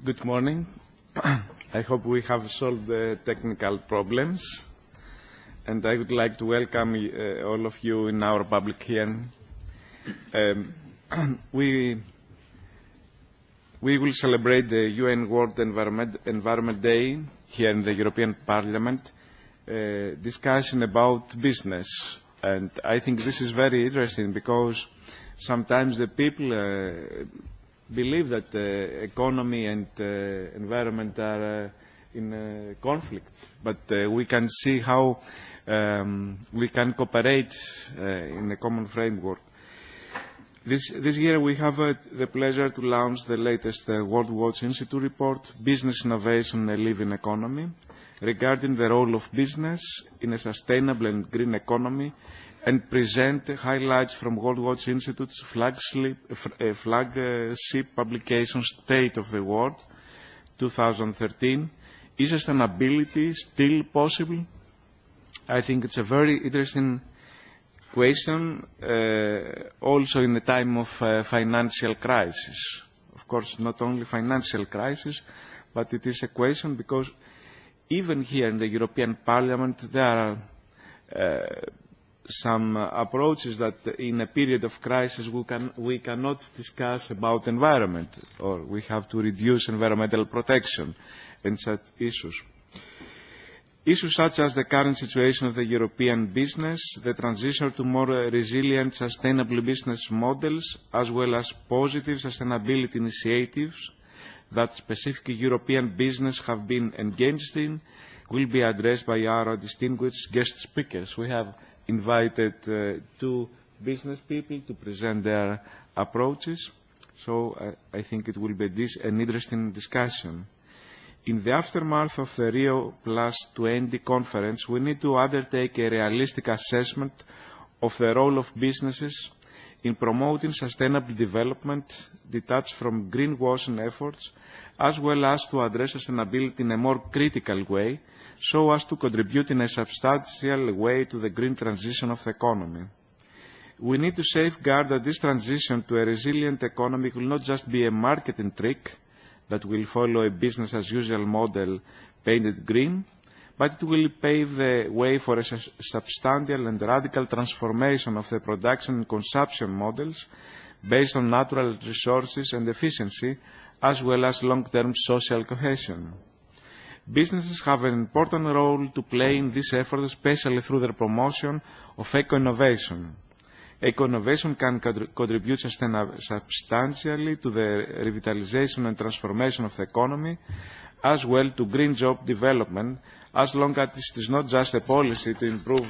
Good morning. I hope we have solved the technical problems, and I would like to welcome all of you in our public hearing. We will celebrate the UN World Environment Day here in the European Parliament, discussing about business. And I think this is very interesting because sometimes the people believe that economy and environment are in conflict, but we can see how we can cooperate in a common framework. This year we have the pleasure to launch the latest WorldWatch Institute report, Business Innovation in a Living Economy, regarding the role of business in a sustainable and green economy, and present highlights from WorldWatch Institute's flagship publication, State of the World, 2013. Is sustainability still possible? I think it's a very interesting question, also in a time of financial crisis. Of course, not only financial crisis, but it is a question because even here in the European Parliament there are some approaches that in a period of crisis we cannot discuss about environment, or we have to reduce environmental protection and such issues. Issues such as the current situation of the European business, the transition to more resilient, sustainable business models, as well as positive sustainability initiatives that specific European business have been engaged in, will be addressed by our distinguished guest speakers. We have invited two business people to present their approaches, so I think it will be an interesting discussion. In the aftermath of the Rio +20 conference, we need to undertake a realistic assessment of the role of businesses in promoting sustainable development detached from greenwashing efforts, as well as to address sustainability in a more critical way, so as to contribute in a substantial way to the green transition of the economy. We need to safeguard that this transition to a resilient economy will not just be a marketing trick that will follow a business-as-usual model painted green, but it will pave the way for a substantial and radical transformation of the production and consumption models based on natural resources and efficiency, as well as long-term social cohesion. Businesses have an important role to play in this effort, especially through the promotion of eco-innovation. Eco-innovation can contribute substantially to the revitalization and transformation of the economy, as well to green job development, as long as it is not just a policy to improve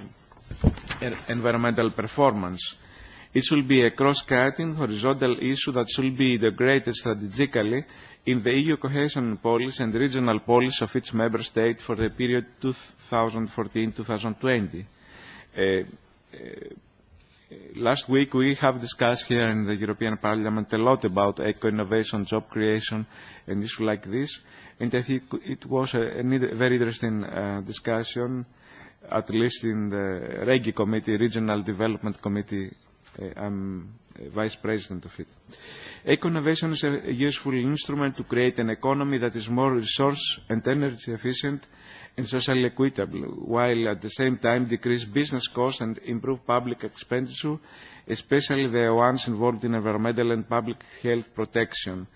environmental performance. It should be a cross-cutting, horizontal issue that should be integrated strategically in the EU cohesion policy and regional policy of each member state for the period 2014-2020. Last week we have discussed here in the European Parliament a lot about eco-innovation, job creation, and issues like this, and I think it was a very interesting discussion, at least in the Regi Committee, Regional Development Committee. I'm Vice President of it. Eco-innovation is a useful instrument to create an economy that is more resource and energy efficient and socially equitable, while at the same time decrease business costs and improve public expenditure, especially the ones involved in environmental and public health protection.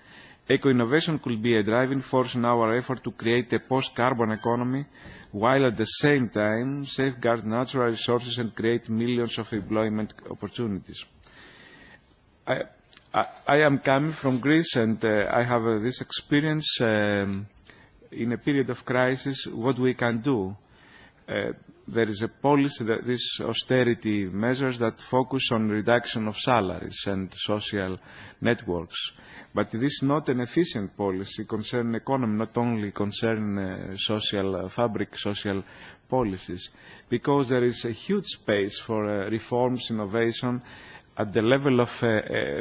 Eco-innovation could be a driving force in our effort to create a post-carbon economy, while at the same time safeguard natural resources and create millions of employment opportunities. I am coming from Greece, and I have this experience in a period of crisis, what we can do. There is a policy, these austerity measures that focus on reduction of salaries and social networks. But this is not an efficient policy concerning economy, not only concerning social fabric, social policies, because there is a huge space for reforms, innovation, at the level of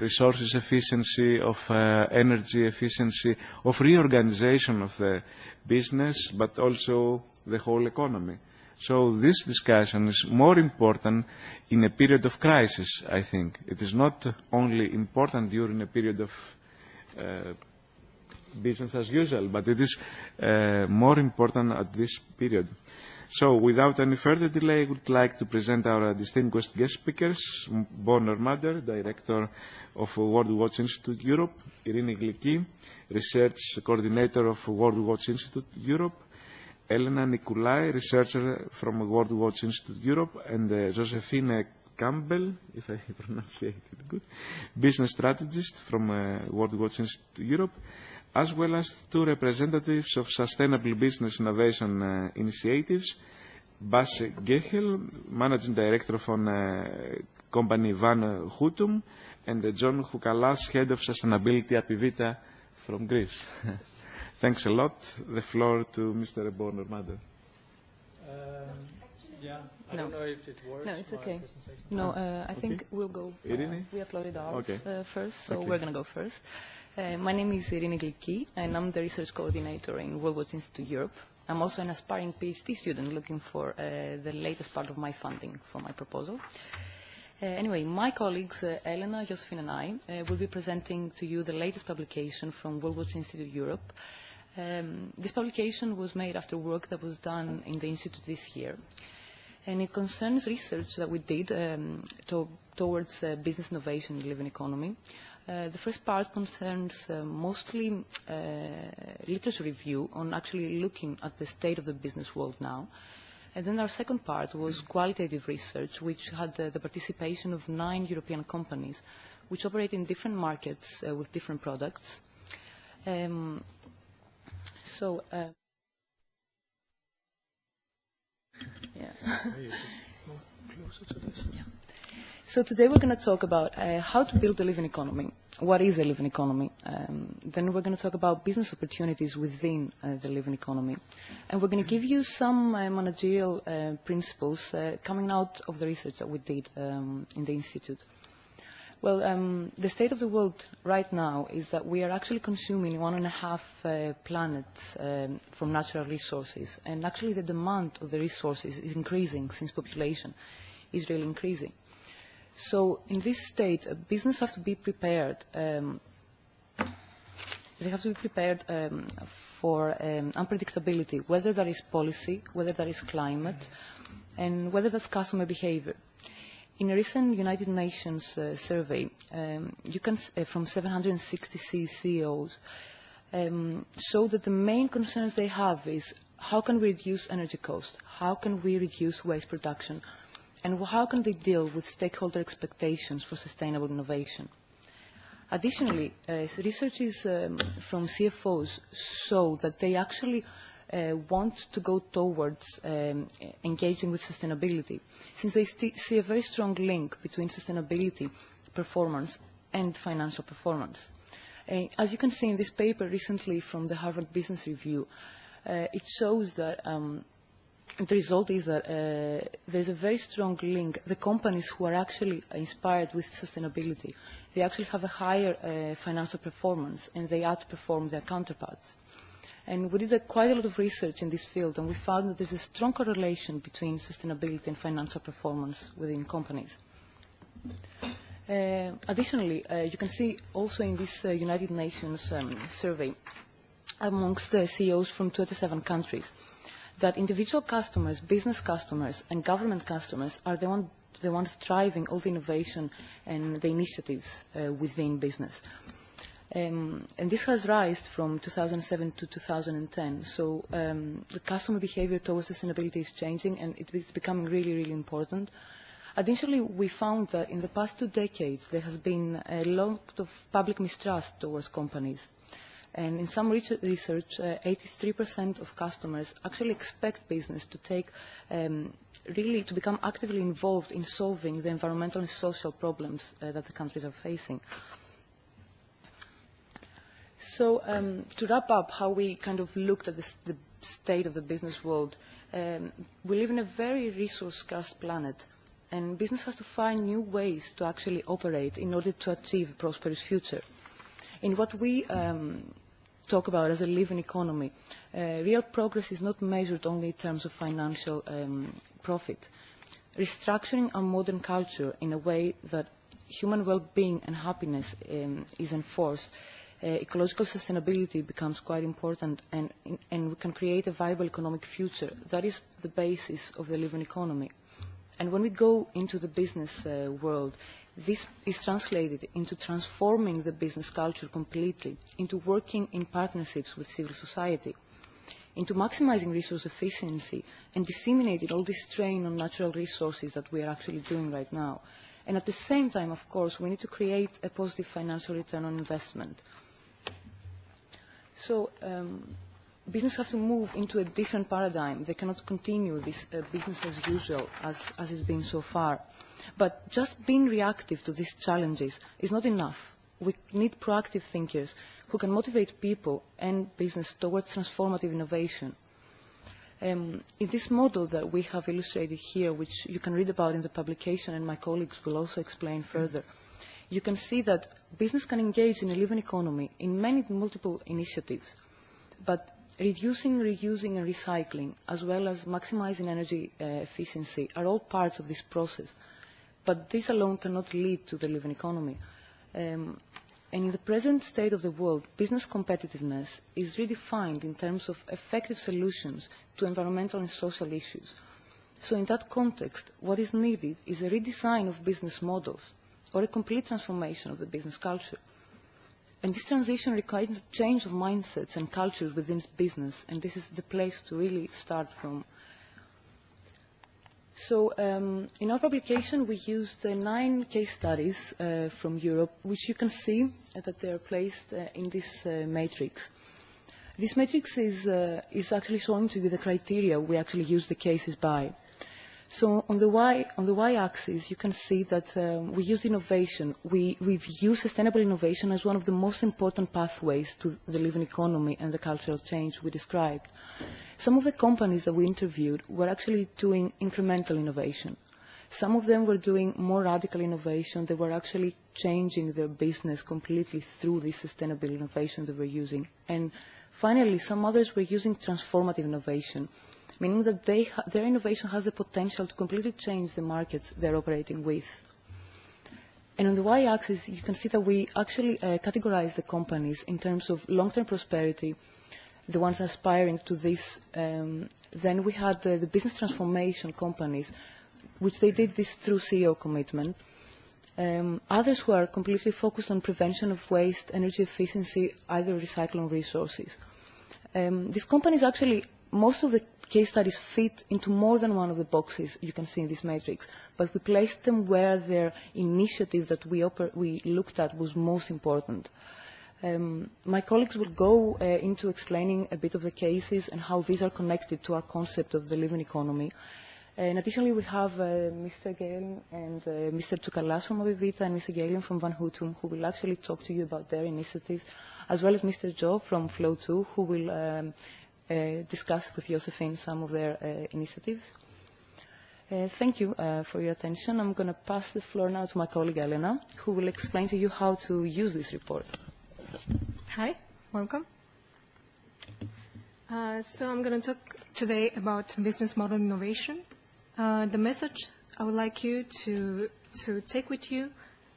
resources efficiency, of energy efficiency, of reorganization of the business, but also the whole economy. So this discussion is more important in a period of crisis, I think. It is not only important during a period of business as usual, but it is more important at this period. So, without any further delay, I would like to present our distinguished guest speakers, Bonner Mader, Director of WorldWatch Institute Europe, Irini Gliki, Research Coordinator of WorldWatch Institute Europe, Elena Nikolai, Researcher from WorldWatch Institute Europe, and Josephine Campbell, if I pronounce it good, Business Strategist from WorldWatch Institute Europe, as well as two representatives of Sustainable Business Innovation Initiatives, Bas Gehel, Managing Director from company Van Houtum, and John Houkalas, Head of Sustainability at Pivita from Greece. Thanks a lot. The floor to Mr. Bonner Mader. Yeah, I don't know if it works. No, it's okay. No, I think we'll go. We uploaded ours first, so we're going to go first. My name is Irini Gliki, and I'm the research coordinator in WorldWatch Institute Europe. I'm also an aspiring PhD student looking for the latest part of my funding for my proposal. Anyway, my colleagues, Elena, Josephine, and I, will be presenting to you the latest publication from WorldWatch Institute Europe. This publication was made after work that was done in the Institute this year, and it concerns research that we did towards business innovation in the living economy. The first part concerns mostly literature review on actually looking at the state of the business world now. And then our second part was qualitative research, which had the participation of 9 European companies, which operate in different markets with different products. So today we're going to talk about how to build a living economy. What is a living economy? Then we're going to talk about business opportunities within the living economy. And we're going to give you some managerial principles coming out of the research that we did in the Institute. Well, the state of the world right now is that we are actually consuming 1.5 planets from natural resources. And actually the demand of the resources is increasing since population is really increasing. So in this state, business have to be prepared. They have to be prepared for unpredictability, whether that is policy, whether that is climate, and whether that's customer behavior. In a recent United Nations survey, from 760 CEOs, show that the main concerns they have is how can we reduce energy cost, how can we reduce waste production, and how can they deal with stakeholder expectations for sustainable innovation. Additionally, researches from CFOs show that they actually want to go towards engaging with sustainability, since they see a very strong link between sustainability, performance, and financial performance. As you can see in this paper recently from the Harvard Business Review, it shows that the result is that there's a very strong link. The companies who are actually inspired with sustainability, they actually have a higher financial performance, and they outperform their counterparts. And we did quite a lot of research in this field, and we found that there's a strong correlation between sustainability and financial performance within companies. Additionally, you can see also in this United Nations survey, amongst the CEOs from 27 countries, that individual customers, business customers, and government customers are the ones driving all the innovation and the initiatives within business. And this has risen from 2007 to 2010. So the customer behavior towards sustainability is changing, and it's becoming really, really important. Additionally, we found that in the past 2 decades, there has been a lot of public mistrust towards companies. And in some research, 83% of customers actually expect business to take, really to become actively involved in solving the environmental and social problems that the countries are facing. So to wrap up how we kind of looked at the state of the business world, we live in a very resource-scarce planet, and business has to find new ways to actually operate in order to achieve a prosperous future. In what we talk about as a living economy, real progress is not measured only in terms of financial profit. Restructuring our modern culture in a way that human well-being and happiness is enforced ecological sustainability becomes quite important, and we can create a viable economic future. That is the basis of the living economy. And when we go into the business world, this is translated into transforming the business culture completely, into working in partnerships with civil society, into maximizing resource efficiency and disseminating all this strain on natural resources that we are actually doing right now. And at the same time, of course, we need to create a positive financial return on investment. So business have to move into a different paradigm. They cannot continue this business as usual as it's been so far. But just being reactive to these challenges is not enough. We need proactive thinkers who can motivate people and business towards transformative innovation. In this model that we have illustrated here, which you can read about in the publication and my colleagues will also explain further, you can see that business can engage in a living economy in many multiple initiatives, but reducing, reusing and recycling, as well as maximizing energy efficiency, are all parts of this process. But this alone cannot lead to the living economy. And in the present state of the world, business competitiveness is redefined in terms of effective solutions to environmental and social issues. So in that context, what is needed is a redesign of business models or a complete transformation of the business culture. And this transition requires a change of mindsets and cultures within business, and this is the place to really start from. So in our publication, we used 9 case studies from Europe, which you can see that they are placed in this matrix. This matrix is actually showing to you the criteria we actually use the cases by. So on the y-axis, you can see that we used innovation. We've used sustainable innovation as one of the most important pathways to the living economy and the cultural change we described. Some of the companies that we interviewed were actually doing incremental innovation. Some of them were doing more radical innovation. They were actually changing their business completely through this sustainable innovation they were using. And finally, some others were using transformative innovation, meaning that their innovation has the potential to completely change the markets they're operating with. And on the y-axis, you can see that we actually categorize the companies in terms of long-term prosperity, the ones aspiring to this. Then we had the business transformation companies, which they did this through CEO commitment. Others who are completely focused on prevention of waste, energy efficiency, either recycling resources. These companies actually, most of the case studies fit into more than one of the boxes you can see in this matrix, but we placed them where their initiative that we looked at was most important. My colleagues will go into explaining a bit of the cases and how these are connected to our concept of the living economy. And additionally, we have Mr. Galen and Mr. Tsoukalas from Avivita and Mr. Galen from Van Houtum, who will actually talk to you about their initiatives, as well as Mr. Joe from Flow2, who will discuss with Josephine some of their initiatives. Thank you for your attention. I'm going to pass the floor now to my colleague Elena, who will explain to you how to use this report. Hi, welcome. So I'm going to talk today about business model innovation. The message I would like you to take with you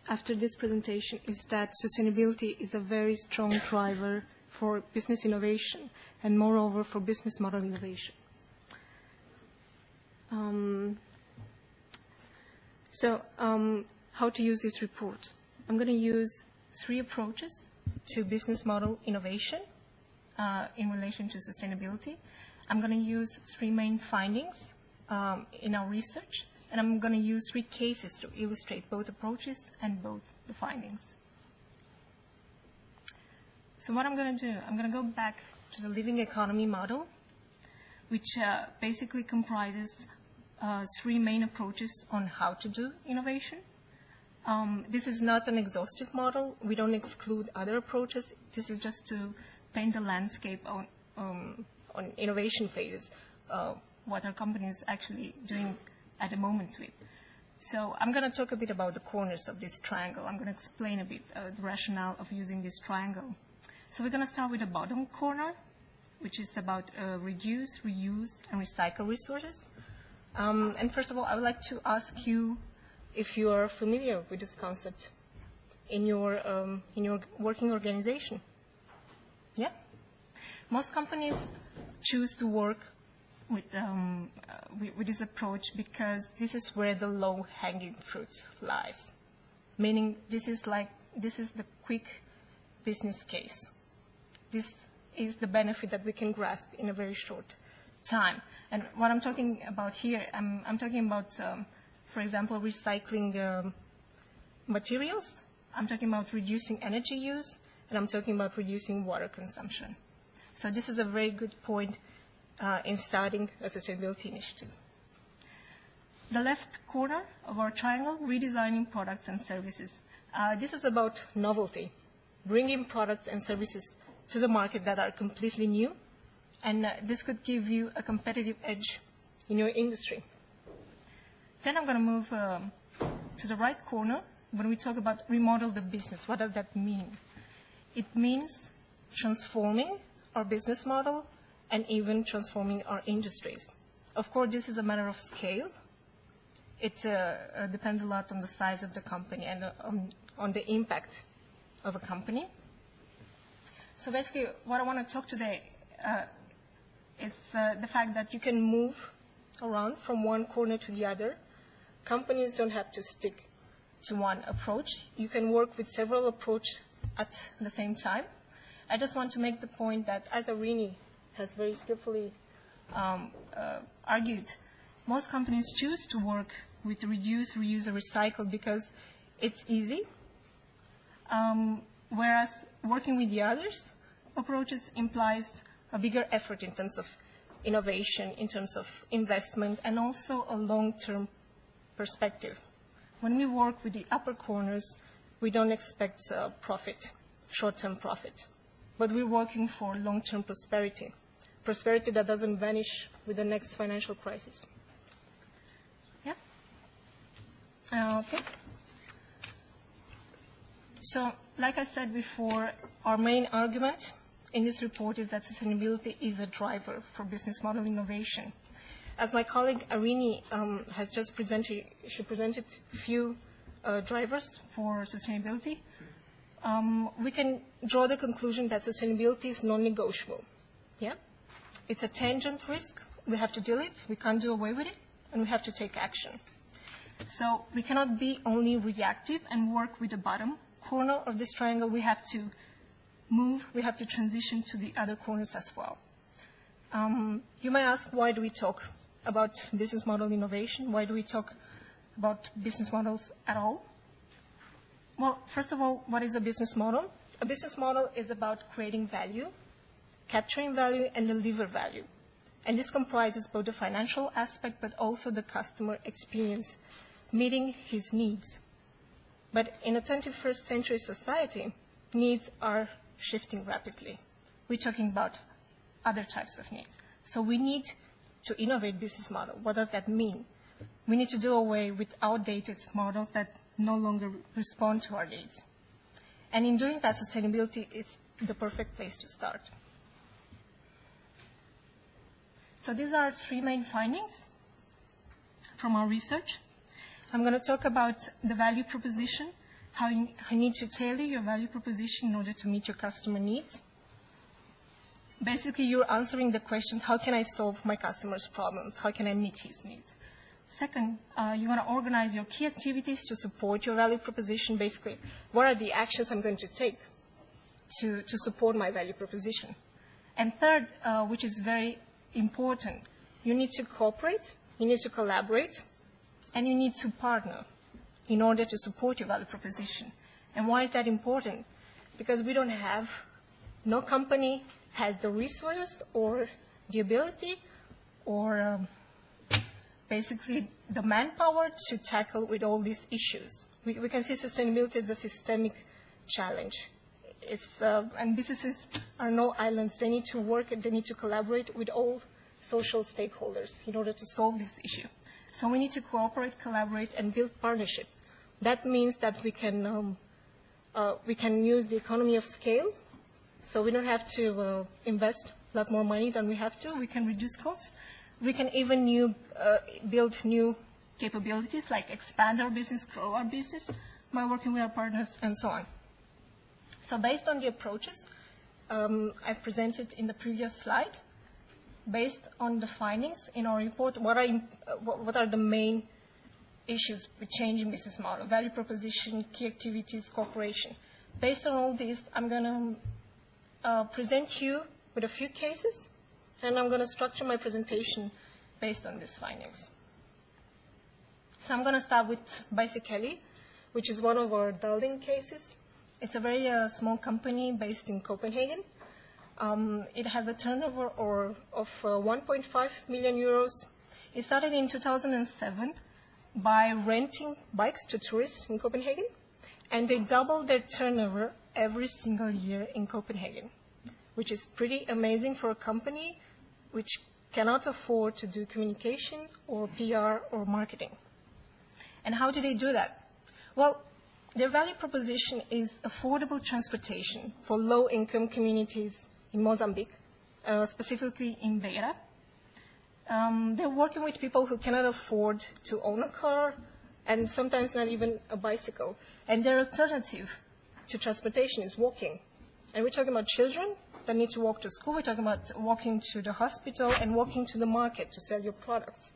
after this presentation is that sustainability is a very strong driver for business innovation and moreover for business model innovation. How to use this report? I'm going to use 3 approaches to business model innovation in relation to sustainability. I'm going to use 3 main findings in our research, and I'm going to use 3 cases to illustrate both approaches and both the findings. So what I'm going to do, I'm going to go back to the living economy model, which basically comprises 3 main approaches on how to do innovation. This is not an exhaustive model. We don't exclude other approaches. This is just to paint the landscape on innovation phases, what are companies actually doing at the moment with. So I'm going to talk a bit about the corners of this triangle. I'm going to explain a bit the rationale of using this triangle. So we're going to start with the bottom corner, which is about reduce, reuse, and recycle resources. And first of all, I would like to ask you if you are familiar with this concept in your working organization. Yeah? Most companies choose to work with this approach because this is where the low-hanging fruit lies, meaning this is the quick business case. This is the benefit that we can grasp in a very short time. And what I'm talking about here, I'm talking about, for example, recycling materials. I'm talking about reducing energy use, and I'm talking about reducing water consumption. So this is a very good point in starting a sustainability initiative. The left corner of our triangle, redesigning products and services. This is about novelty, bringing products and services to the market that are completely new, and this could give you a competitive edge in your industry. Then I'm going to move to the right corner when we talk about remodel the business. What does that mean? It means transforming our business model and even transforming our industries. Of course, this is a matter of scale. It depends a lot on the size of the company and on the impact of a company. So basically, what I want to talk today is the fact that you can move around from one corner to the other. Companies don't have to stick to one approach. You can work with several approaches at the same time. I just want to make the point that, as Irini has very skillfully argued, most companies choose to work with reduce, reuse, or recycle because it's easy, whereas working with the others approaches implies a bigger effort in terms of innovation, in terms of investment, and also a long-term perspective. When we work with the upper corners, we don't expect profit, short-term profit, but we're working for long-term prosperity, prosperity that doesn't vanish with the next financial crisis. Yeah? Okay. So, like I said before, our main argument in this report is that sustainability is a driver for business model innovation. As my colleague Irini has just presented, she presented a few drivers for sustainability. We can draw the conclusion that sustainability is non-negotiable. Yeah? It's a tangent risk. We have to deal with it. We can't do away with it. And we have to take action. So we cannot be only reactive and work with the bottom corner of this triangle. We have to move. We have to transition to the other corners as well. You may ask, why do we talk about business model innovation? Why do we talk about business models at all? Well, first of all, what is a business model? A business model is about creating value, capturing value, and deliver value. And this comprises both the financial aspect but also the customer experience, meeting his needs. But in a 21st century society, needs are shifting rapidly. We're talking about other types of needs. So we need to innovate business model. What does that mean? We need to do away with outdated models that no longer respond to our needs. And in doing that, sustainability is the perfect place to start. So these are three main findings from our research. I'm going to talk about the value proposition, how you need to tailor your value proposition in order to meet your customer needs. Basically, you're answering the question, how can I solve my customer's problems? How can I meet his needs? Second, you're going to organize your key activities to support your value proposition. Basically, what are the actions I'm going to take to support my value proposition? And third, which is very important, you need to cooperate, you need to collaborate, and you need to partner in order to support your value proposition. And why is that important? Because we don't have, no company has the resources or the ability or basically the manpower to tackle with all these issues. We can see sustainability as a systemic challenge. And businesses are no islands. They need to work and they need to collaborate with all social stakeholders in order to solve this issue. So we need to cooperate, collaborate, and build partnership. That means that we can use the economy of scale, so we don't have to invest a lot more money than we have to. We can reduce costs. We can even build new capabilities, like expand our business, grow our business by working with our partners, and so on. So based on the approaches, I've presented in the previous slide. Based on the findings in our report, what are the main issues with changing business model, value proposition, key activities, cooperation. Based on all this, I'm going to present you with a few cases, and I'm going to structure my presentation based on these findings. So I'm going to start with Bicyceli, which is one of our Dalding cases. It's a very small company based in Copenhagen. It has a turnover of 1.5 million euros. It started in 2007 by renting bikes to tourists in Copenhagen, and they doubled their turnover every single year in Copenhagen, which is pretty amazing for a company which cannot afford to do communication or PR or marketing. And how do they do that? Well, their value proposition is affordable transportation for low-income communities in Mozambique, specifically in Beira. They're working with people who cannot afford to own a car and sometimes not even a bicycle. And their alternative to transportation is walking. And we're talking about children that need to walk to school. We're talking about walking to the hospital and walking to the market to sell your products.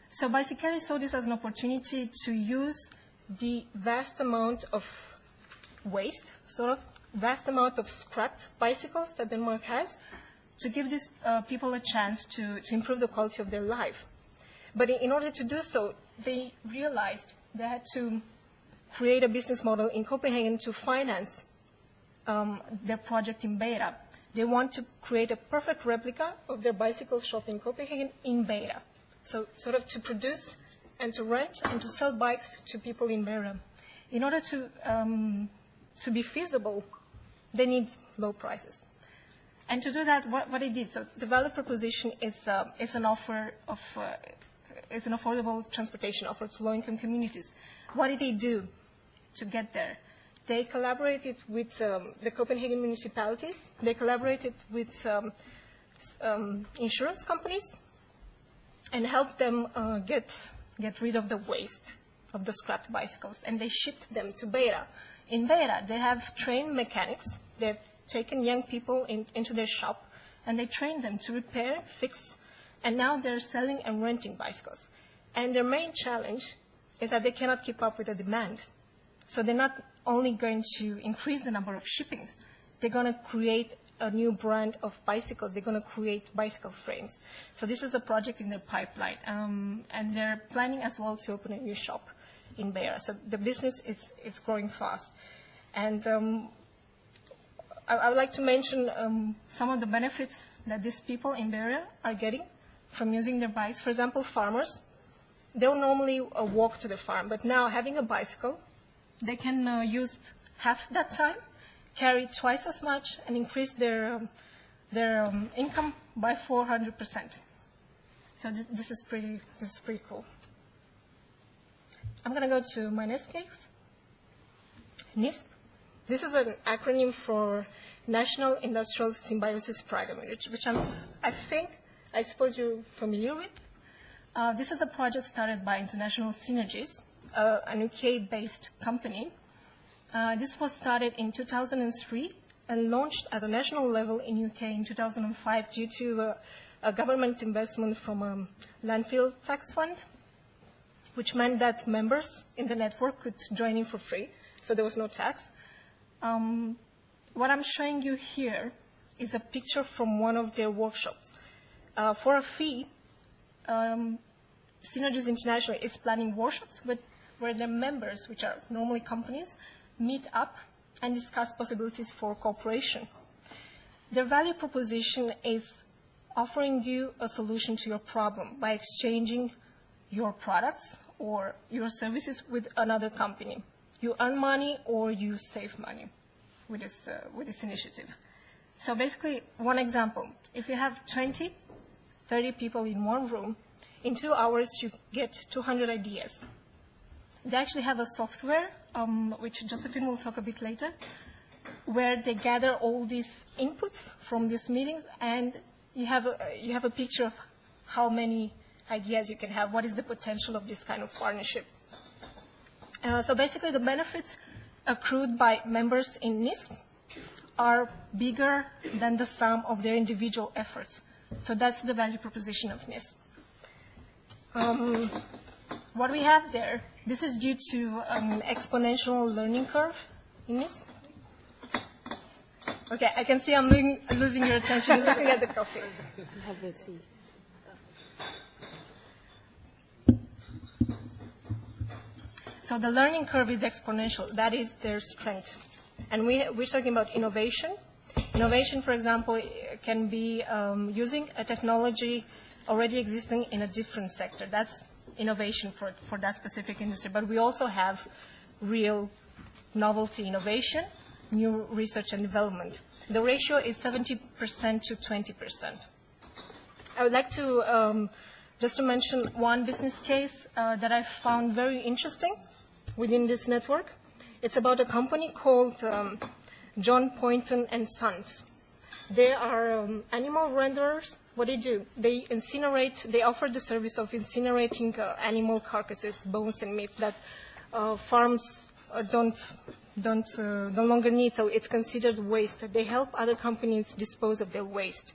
So Bicyceli saw this as an opportunity to use the vast amount of waste, vast amount of scrapped bicycles that Denmark has, to give these people a chance to improve the quality of their life. But in order to do so, they realized they had to create a business model in Copenhagen to finance their project in Beira. They want to create a perfect replica of their bicycle shop in Copenhagen in Beira. So to produce and to rent and to sell bikes to people in Beira. In order to be feasible, they need low prices. And to do that, what they did, so the value proposition is an offer of it's an affordable transportation offer to low-income communities. What did they do to get there? They collaborated with the Copenhagen municipalities. They collaborated with insurance companies and helped them get rid of the waste of the scrapped bicycles. And they shipped them to Beira. In Beira, they have trained mechanics. They've taken young people into their shop, and they trained them to repair, fix, and now they're selling and renting bicycles. And their main challenge is that they cannot keep up with the demand. So they're not only going to increase the number of shippings, they're going to create a new brand of bicycles. They're going to create bicycle frames. So this is a project in their pipeline. And they're planning as well to open a new shop in Beira. So the business is growing fast. And I would like to mention some of the benefits that these people in Beira are getting from using their bikes. For example, farmers, they'll normally walk to the farm, but now having a bicycle, they can use half that time, carry twice as much, and increase their income by 400%. So this is pretty cool. I'm going to go to my next case, NISP. This is an acronym for National Industrial Symbiosis Program, which I suppose you're familiar with. This is a project started by International Synergies, an UK-based company. This was started in 2003 and launched at a national level in UK in 2005 due to a government investment from a landfill tax fund, which meant that members in the network could join in for free, so there was no tax. What I'm showing you here is a picture from one of their workshops. For a fee, Synergies International is planning workshops where their members, which are normally companies, meet up and discuss possibilities for cooperation. Their value proposition is offering you a solution to your problem by exchanging your products or your services with another company. You earn money or you save money with this initiative. So basically, one example, if you have 20, 30 people in one room, in 2 hours you get 200 ideas. They actually have a software, which Josephine will talk a bit later, where they gather all these inputs from these meetings, and you have a picture of how many ideas you can have, what is the potential of this kind of partnership. So basically the benefits accrued by members in NISP are bigger than the sum of their individual efforts. So that's the value proposition of NISP. What we have there, this is due to an exponential learning curve in NISP. Okay, I can see I'm losing your attention looking at the coffee. Have a seat. So the learning curve is exponential. That is their strength. And we're talking about innovation. Innovation, for example, can be using a technology already existing in a different sector. That's innovation for that specific industry. But we also have real novelty innovation, new research and development. The ratio is 70% to 20%. I would like to just to mention one business case that I found very interesting within this network. It's about a company called John Poynton and Sons. They are animal renderers. What they do, they incinerate, they offer the service of incinerating animal carcasses, bones and meats that farms no longer need, so it's considered waste. They help other companies dispose of their waste.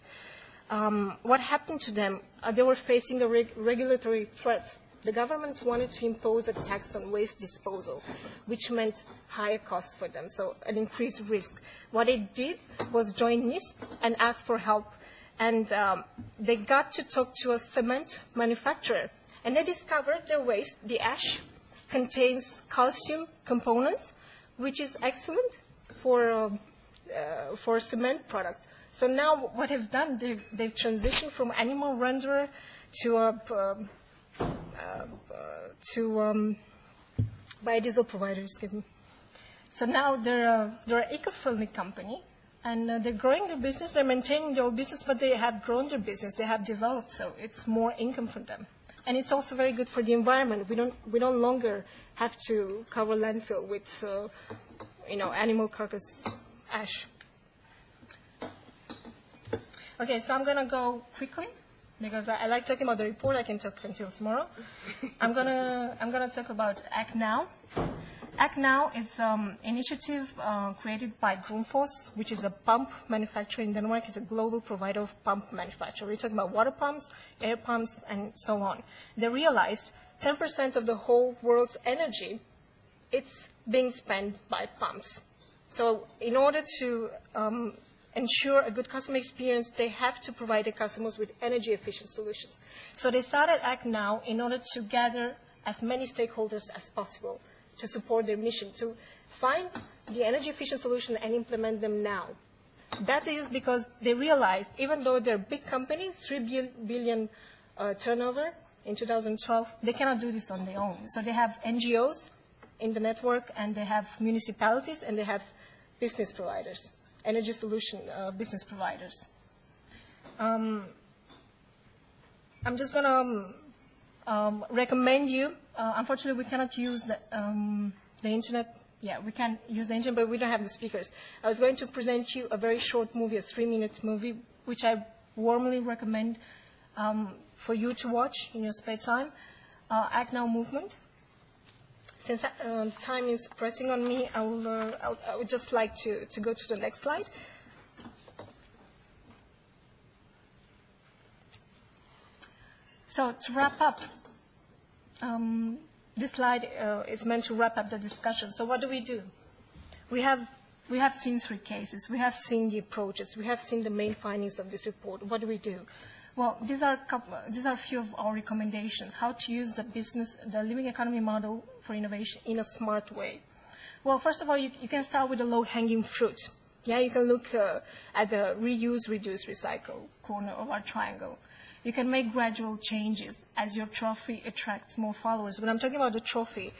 What happened to them? They were facing a regulatory threat. The government wanted to impose a tax on waste disposal, which meant higher costs for them, so an increased risk. What they did was join NISP and ask for help. And they got to talk to a cement manufacturer. And they discovered their waste, the ash, contains calcium components, which is excellent for cement products. So now what they've done, they've transitioned from animal renderer to biodiesel provider, excuse me. So now they're an eco-friendly company, and they're growing their business. They're maintaining their old business, but they have grown their business. They have developed, so it's more income for them. And it's also very good for the environment. We no longer have to cover landfill with, animal carcass ash. Okay, so I'm going to go quickly because I like talking about the report. I can talk until tomorrow. I'm gonna talk about Act Now. Act Now is an initiative created by Grundfos, which is a pump manufacturer in Denmark. It's a global provider of pump manufacture. We're talking about water pumps, air pumps, and so on. They realized 10% of the whole world's energy, it's being spent by pumps. So in order to ensure a good customer experience, they have to provide their customers with energy-efficient solutions. So they started Act Now in order to gather as many stakeholders as possible to support their mission, to find the energy-efficient solution and implement them now. That is because they realized, even though they're big companies, 3 billion turnover in 2012, they cannot do this on their own. So they have NGOs in the network, and they have municipalities, and they have business providers, energy solution business providers. I'm just going to recommend you. Unfortunately, we cannot use the internet. Yeah, we can use the internet, but we don't have the speakers. I was going to present you a very short movie, a 3-minute movie, which I warmly recommend for you to watch in your spare time. Act Now movement. Since time is pressing on me, I would just like to go to the next slide. So to wrap up, this slide is meant to wrap up the discussion. So what do? We have seen 3 cases. We have seen the approaches. We have seen the main findings of this report. What do? Well, these are a few of our recommendations, how to use the living economy model for innovation in a smart way. Well, first of all, you can start with the low-hanging fruit. Yeah, you can look at the reuse, reduce, recycle corner of our triangle. You can make gradual changes as your trophy attracts more followers. When I'm talking about the trophy,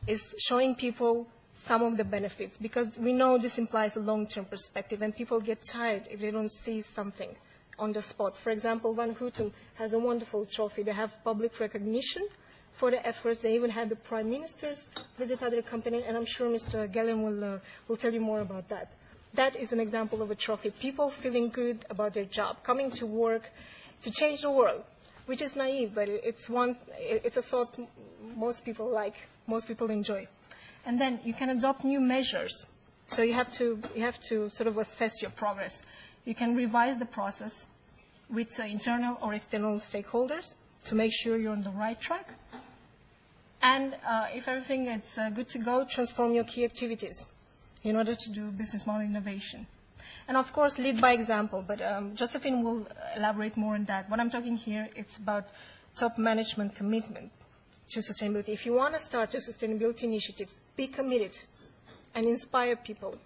is showing people some of the benefits, because we know this implies a long-term perspective, and people get tired if they don't see something on the spot. For example, Van Houten has a wonderful trophy. They have public recognition for the efforts. They even had the prime ministers visit other companies, and I'm sure Mr. Gellin will tell you more about that. That is an example of a trophy. People feeling good about their job, coming to work to change the world, which is naive, but it's a thought most people like, most people enjoy. And then you can adopt new measures So you have to sort of assess your progress. You can revise the process with internal or external stakeholders to make sure you're on the right track. And if everything is good to go, transform your key activities in order to do business model innovation. And of course, lead by example, but Josephine will elaborate more on that. What I'm talking here, it's about top management commitment to sustainability. If you want to start a sustainability initiative, be committed and inspire people.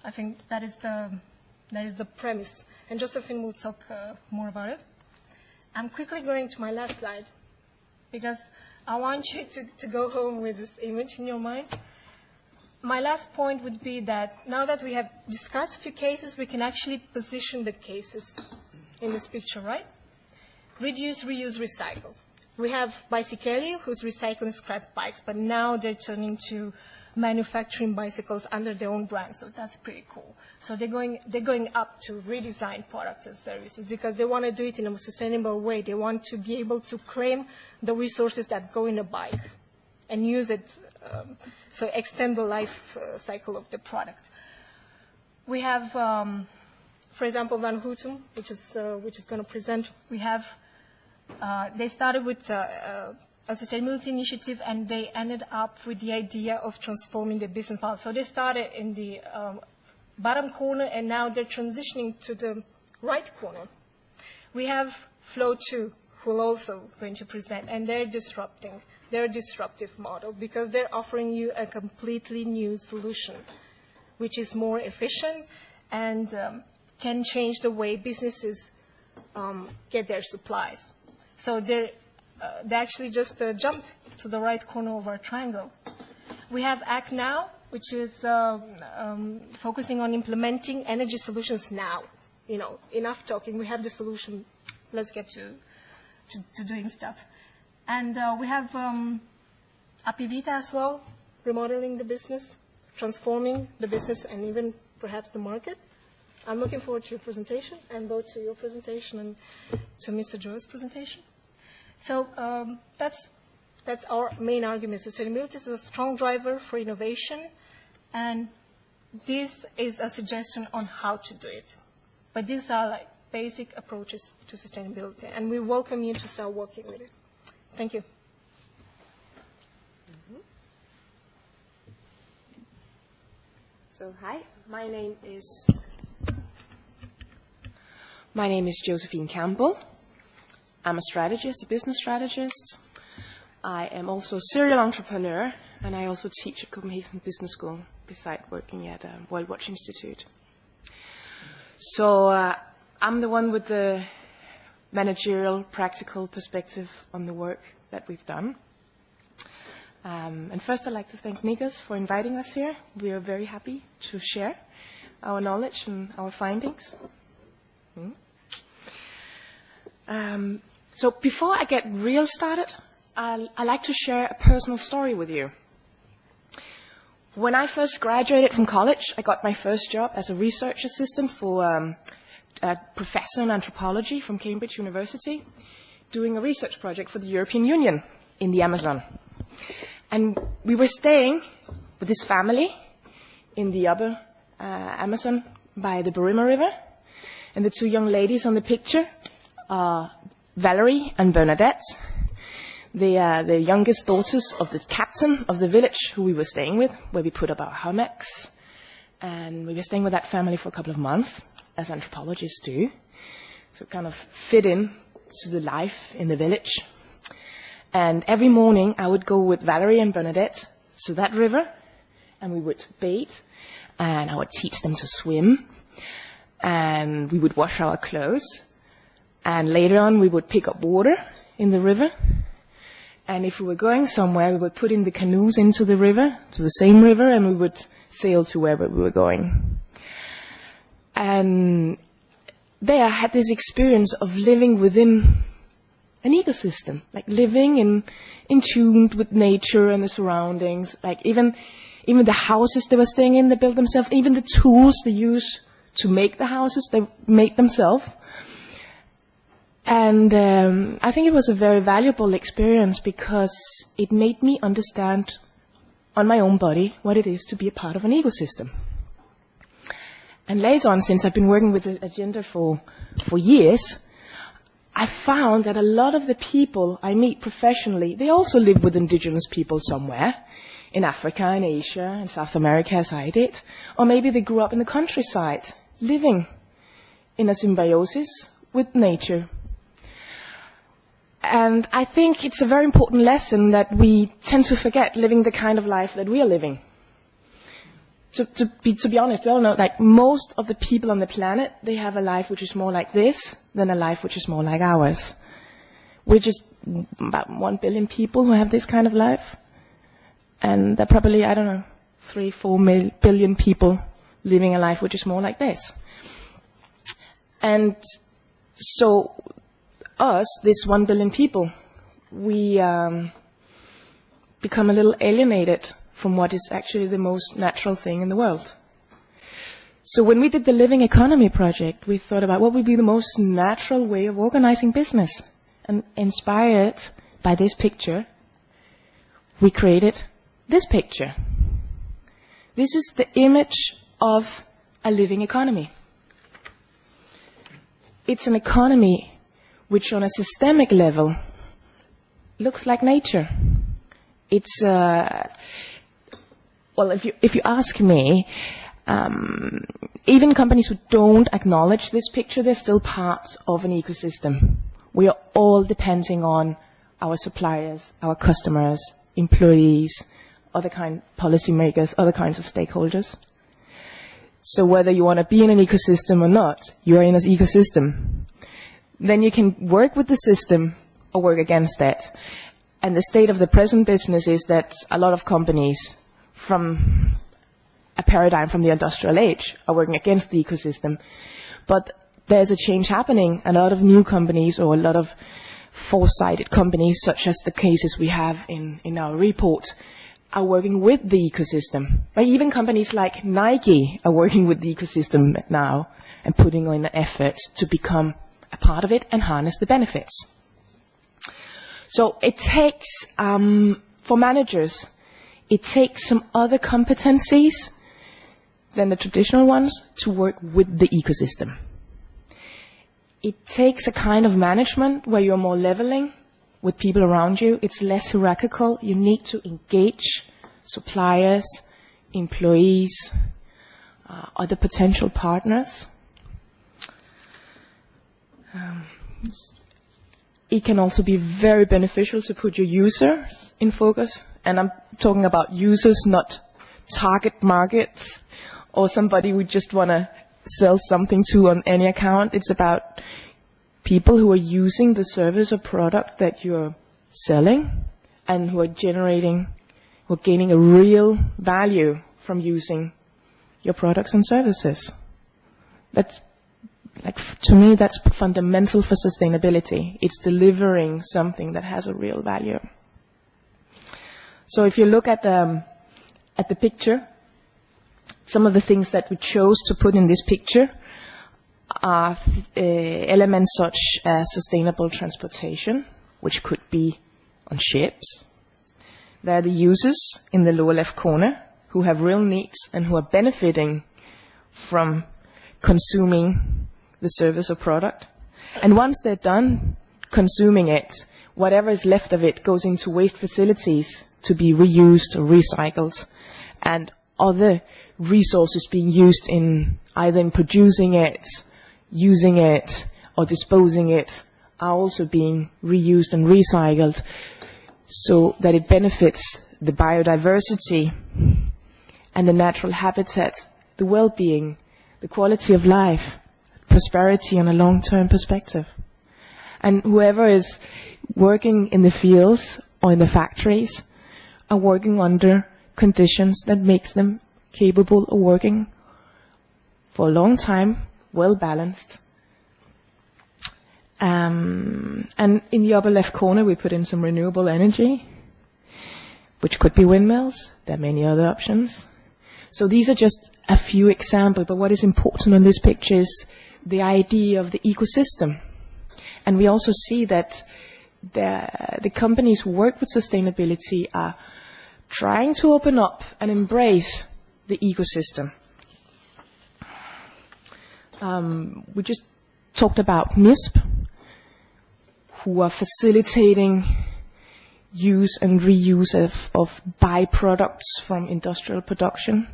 I think that is the premise. And Josephine will talk more about it. I'm quickly going to my last slide because I want you to go home with this image in your mind. My last point would be that now that we have discussed a few cases, we can actually position the cases in this picture, right? Reduce, reuse, recycle. We have Bicycleria, who's recycling scrap bikes, but now they're turning to manufacturing bicycles under their own brand, so that's pretty cool. So they're going up to redesign products and services because they want to do it in a sustainable way. They want to be able to claim the resources that go in a bike and use it, so extend the life cycle of the product. We have, for example, Van Houten, which is going to present. We have, they started with a sustainability initiative, and they ended up with the idea of transforming the business model. So they started in the bottom corner, and now they're transitioning to the right corner. We have Flow2, who are also going to present, and they're disrupting. They're a disruptive model because they're offering you a completely new solution, which is more efficient and can change the way businesses get their supplies. So they actually just jumped to the right corner of our triangle. We have Act Now, which is focusing on implementing energy solutions now. You know, enough talking. We have the solution. Let's get to doing stuff. And we have Apivita as well, remodeling the business, transforming the business, and even perhaps the market. I'm looking forward to your presentation, and both to your presentation and to Mr. Joe's presentation. So that's our main argument. Sustainability is a strong driver for innovation, and this is a suggestion on how to do it. But these are like basic approaches to sustainability, and we welcome you to start working with it. Thank you. So, hi, my name is Josephine Campbell. I'm a strategist, a business strategist. I am also a serial entrepreneur, and I also teach at Copenhagen Business School, beside working at WorldWatch Institute. So I'm the one with the managerial, practical perspective on the work that we've done. And first I'd like to thank Nikos for inviting us here. We are very happy to share our knowledge and our findings. So before I get real started, I'd like to share a personal story with you. When I first graduated from college, I got my first job as a research assistant for a professor in anthropology from Cambridge University, doing a research project for the European Union in the Amazon. And we were staying with this family in the upper Amazon by the Burima River. And the two young ladies on the picture are Valerie and Bernadette. They are the youngest daughters of the captain of the village who we were staying with, where we put up our hammocks. And we were staying with that family for a couple of months, as anthropologists do. So kind of fit in to the life in the village. And every morning I would go with Valerie and Bernadette to that river, and we would bathe, and I would teach them to swim, and we would wash our clothes. And later on we would pick up water in the river. And if we were going somewhere, we would put in the canoes into the river, to the same river, and we would sail to wherever we were going. And there I had this experience of living within an ecosystem, like living in tune with nature and the surroundings. Like even the houses they were staying in, they built themselves. Even the tools they use to make the houses, they make themselves. And I think it was a very valuable experience because it made me understand on my own body what it is to be a part of an ecosystem. And later on, since I've been working with the agenda for years, I found that a lot of the people I meet professionally, they also live with indigenous people somewhere, in Africa, in Asia, in South America, as I did. Or maybe they grew up in the countryside, living in a symbiosis with nature. And I think it's a very important lesson that we tend to forget living the kind of life that we are living. To be honest, we all know, like, most of the people on the planet, they have a life which is more like this than a life which is more like ours. We're just about 1 billion people who have this kind of life. And there are probably, 3-4 billion people living a life which is more like this. And so us, this 1 billion people, we become a little alienated from what is actually the most natural thing in the world. So when we did the Living Economy project, we thought about what would be the most natural way of organizing business. And inspired by this picture, we created this picture. This is the image of a living economy. It's an economy which on a systemic level looks like nature. It's, if you ask me, even companies who don't acknowledge this picture, they're still part of an ecosystem. We are all depending on our suppliers, our customers, employees, other policymakers, other kinds of stakeholders. So whether you want to be in an ecosystem or not, you are in an ecosystem. Then you can work with the system or work against it. And the state of the present business is that a lot of companies from a paradigm from the industrial age are working against the ecosystem. But there's a change happening. A lot of new companies or a lot of foresighted companies, such as the cases we have in our report, are working with the ecosystem. But even companies like Nike are working with the ecosystem now and putting in an effort to become a part of it and harness the benefits. So it takes, for managers, it takes some other competencies than the traditional ones to work with the ecosystem. It takes a kind of management where you're more leveling with people around you. It's less hierarchical. You need to engage suppliers, employees, other potential partners. It can also be very beneficial to put your users in focus. And I'm talking about users, not target markets or somebody we just want to sell something to on any account. It's about people who are using the service or product that you're selling and who are gaining a real value from using your products and services. That's, to me, that's fundamental for sustainability. It's delivering something that has a real value. So if you look at the picture, some of the things that we chose to put in this picture are elements such as sustainable transportation, which could be on ships. There are the users in the lower left corner who have real needs and who are benefiting from consuming the service or product. And once they're done consuming it, whatever is left of it goes into waste facilities to be reused or recycled, and other resources being used in either in producing it, using it, or disposing it are also being reused and recycled so that it benefits the biodiversity and the natural habitat, the well-being, the quality of life, prosperity on a long-term perspective. And whoever is working in the fields or in the factories are working under conditions that makes them capable of working for a long time, well-balanced. And in the upper left corner, we put in some renewable energy, which could be windmills. There are many other options. So these are just a few examples, but what is important on this picture is the idea of the ecosystem. And we also see that the companies who work with sustainability are trying to open up and embrace the ecosystem. We just talked about MEP, who are facilitating use and reuse of byproducts from industrial production,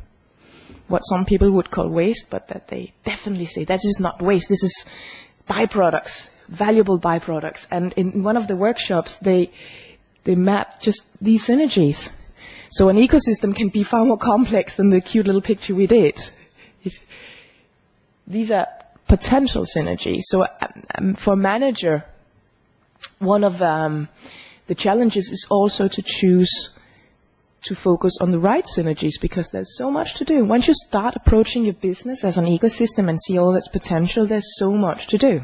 what some people would call waste, but that they definitely say that is not waste, this is byproducts, valuable byproducts. And in one of the workshops, they map just these synergies. So an ecosystem can be far more complex than the cute little picture we did. These are potential synergies. So for a manager, one of the challenges is also to choose to focus on the right synergies, because there's so much to do. Once you start approaching your business as an ecosystem and see all its potential, there's so much to do.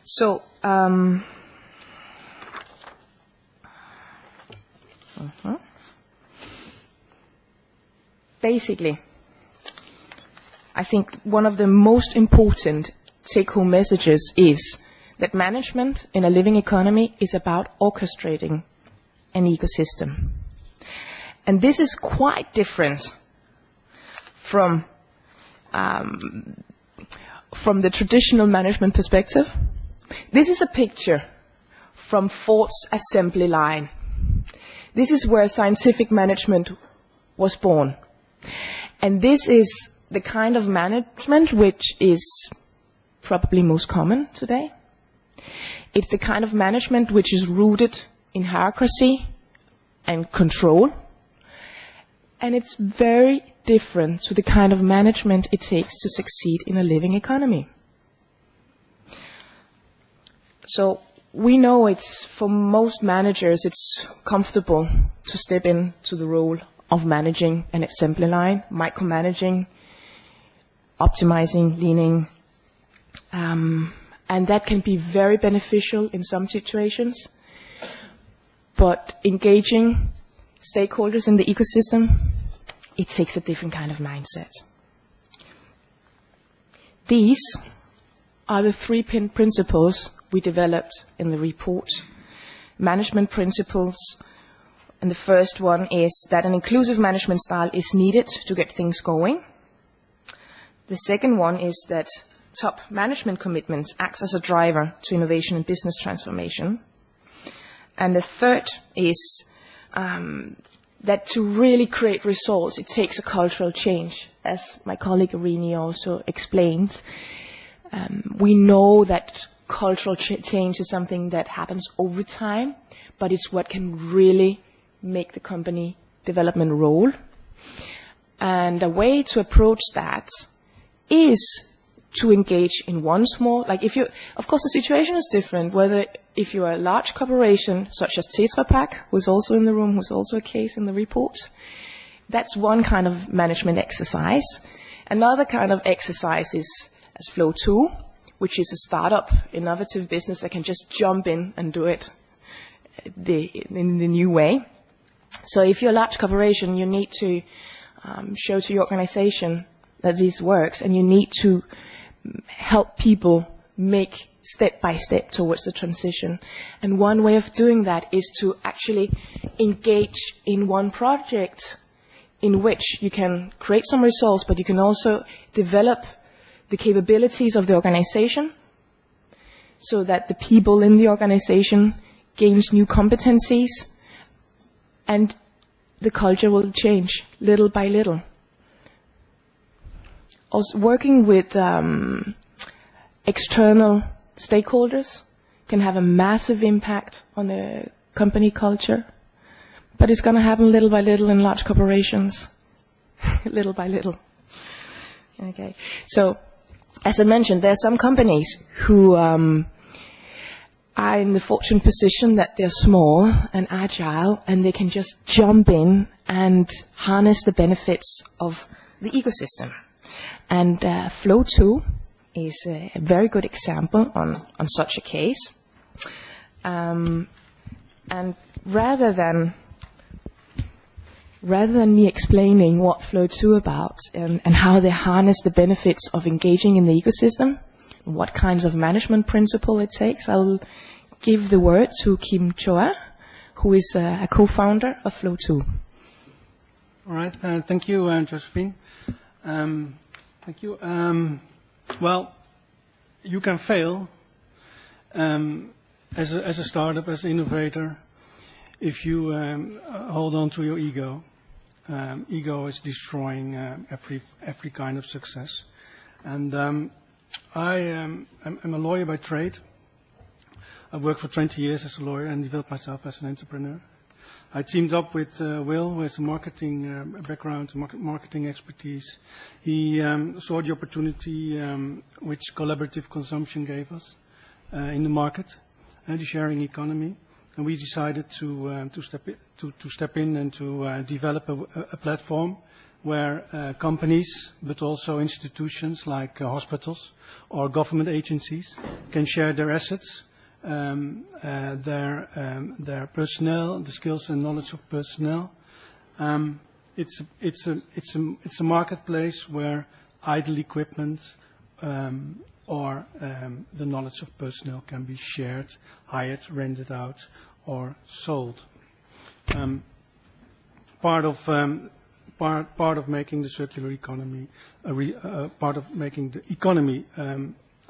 So, basically, I think one of the most important take-home messages is that management in a living economy is about orchestrating an ecosystem. And this is quite different from the traditional management perspective. This is a picture from Ford's assembly line. This is where scientific management was born. And this is the kind of management which is probably most common today. It's the kind of management which is rooted in hierarchy and control. And it's very different to the kind of management it takes to succeed in a living economy. So we know it's, for most managers, it's comfortable to step into the role of managing an assembly line, micromanaging, optimizing, leaning, and that can be very beneficial in some situations. But engaging stakeholders in the ecosystem, it takes a different kind of mindset. These are the 3 principles we developed in the report. Management principles. And the first one is that an inclusive management style is needed to get things going. The second one is that top management commitments acts as a driver to innovation and business transformation. And the third is that to really create results, it takes a cultural change, as my colleague Irini also explained. We know that cultural change is something that happens over time, but it's what can really make the company development roll. And a way to approach that is to engage in one small, like if you, of course the situation is different, whether if you're a large corporation such as Tetra Pak, who's also in the room, who's also a case in the report, that's one kind of management exercise. Another kind of exercise is as Flow 2, which is a startup, innovative business that can just jump in and do it in the new way. So if you're a large corporation, you need to show to your organization that this works, and you need to help people make step by step towards the transition. And one way of doing that is to actually engage in one project in which you can create some results, but you can also develop the capabilities of the organization so that the people in the organization gains new competencies, and the culture will change little by little. Also, working with external stakeholders can have a massive impact on the company culture, but it's going to happen little by little in large corporations, little by little. Okay, so as I mentioned, there are some companies who are in the fortunate position that they're small and agile, and they can just jump in and harness the benefits of the ecosystem. And Flow 2 is a very good example on such a case. And rather than me explaining what Flow 2 about and how they harness the benefits of engaging in the ecosystem, what kinds of management principle it takes, I'll give the word to Kim Choa, who is a co-founder of Flow 2. All right. Thank you, Josephine. Thank you. Well, you can fail as a startup, as an innovator, if you hold on to your ego. Ego is destroying every kind of success. And I am a lawyer by trade. I've worked for 20 years as a lawyer and developed myself as an entrepreneur. I teamed up with Will, who has a marketing background, marketing expertise. He saw the opportunity which collaborative consumption gave us in the market, the sharing economy, and we decided to step in and to develop a platform where companies, but also institutions like hospitals or government agencies, can share their assets. Their personnel, the skills and knowledge of personnel. It's a marketplace where idle equipment or the knowledge of personnel can be shared, hired, rented out, or sold. Part of making the circular economy, part of making the economy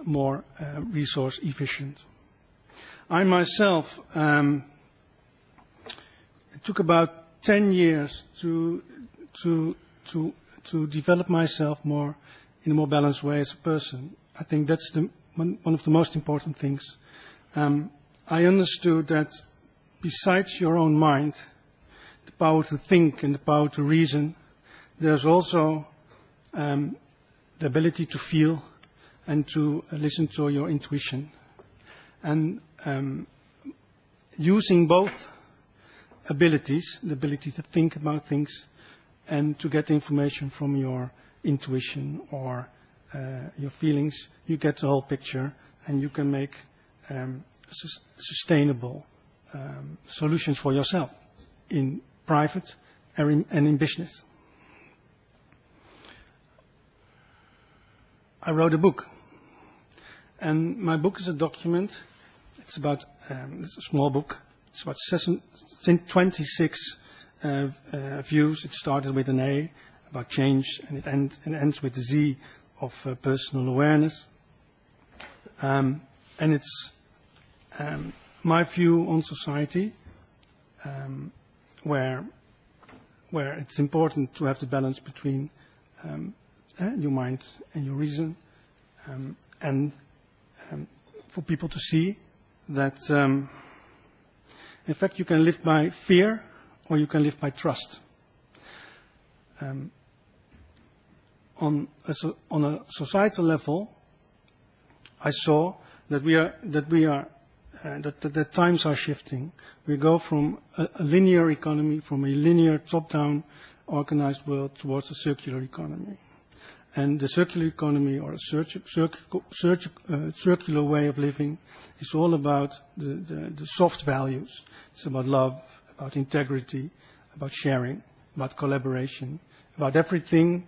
more resource efficient. I myself, it took about 10 years to develop myself more in a more balanced way as a person. I think that's one of the most important things. I understood that besides your own mind, the power to think and the power to reason, there's also the ability to feel and to listen to your intuition. And using both abilities, the ability to think about things and to get information from your intuition or your feelings, you get the whole picture and you can make sustainable solutions for yourself in private and in business. I wrote a book. And my book is a document. It's about, it's a small book. It's about 26 views. It started with an A, about change, and it ends with the Z of personal awareness. And it's my view on society, where it's important to have the balance between your mind and your reason, and for people to see that, in fact, you can live by fear or you can live by trust. On a societal level, I saw that that times are shifting. We go from a linear economy, from a linear top-down organized world towards a circular economy. And the circular economy, or a circular way of living, is all about the soft values. It's about love, about integrity, about sharing, about collaboration, about everything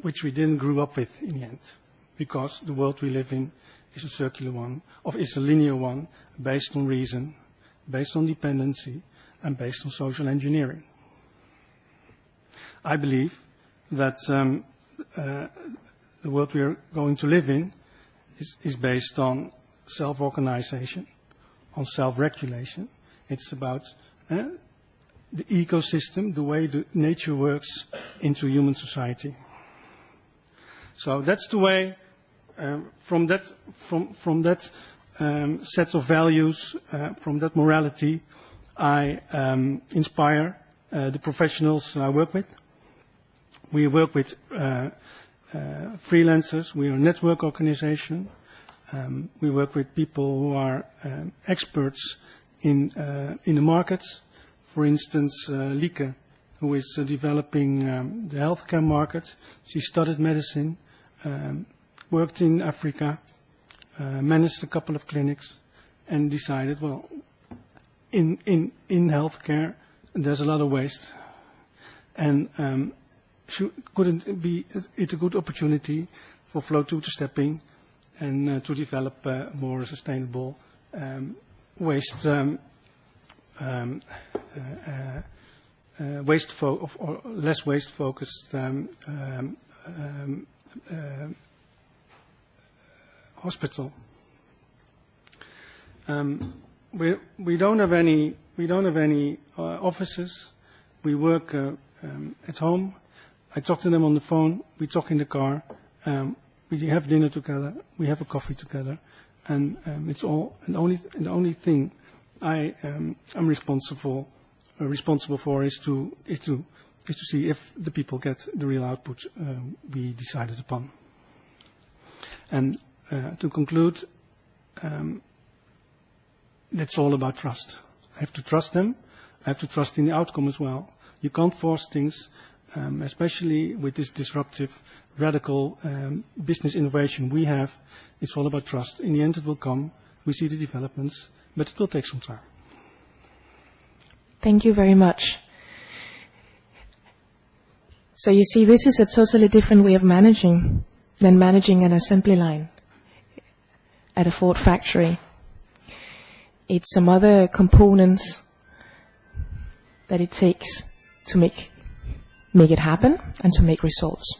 which we didn't grow up with in the end. Because the world we live in is a circular one, or is a linear one, based on reason, based on dependency, and based on social engineering. I believe that the world we are going to live in is based on self-organization, on self-regulation. It's about the ecosystem, the way the nature works into human society. So that's the way, from that set of values, from that morality, I inspire the professionals I work with. We work with freelancers. We are a network organization. We work with people who are experts in the markets. For instance, Lieke, who is developing the healthcare market. She studied medicine, worked in Africa, managed a couple of clinics, and decided, well, in healthcare, there's a lot of waste. And couldn't it a good opportunity for Flow 2 to step in and to develop more sustainable waste or less waste-focused hospital. We don't have any offices. We work at home. I talk to them on the phone. We talk in the car. We have dinner together. We have a coffee together, and it's all. And the only thing I'm responsible for is to see if the people get the real output we decided upon. And to conclude, it's all about trust. I have to trust them. I have to trust in the outcome as well. You can't force things, especially with this disruptive, radical business innovation we have. It's all about trust. In the end, it will come. We see the developments, but it will take some time. Thank you very much. So you see, this is a totally different way of managing than managing an assembly line at a Ford factory. It's some other components that it takes to make it happen and to make results.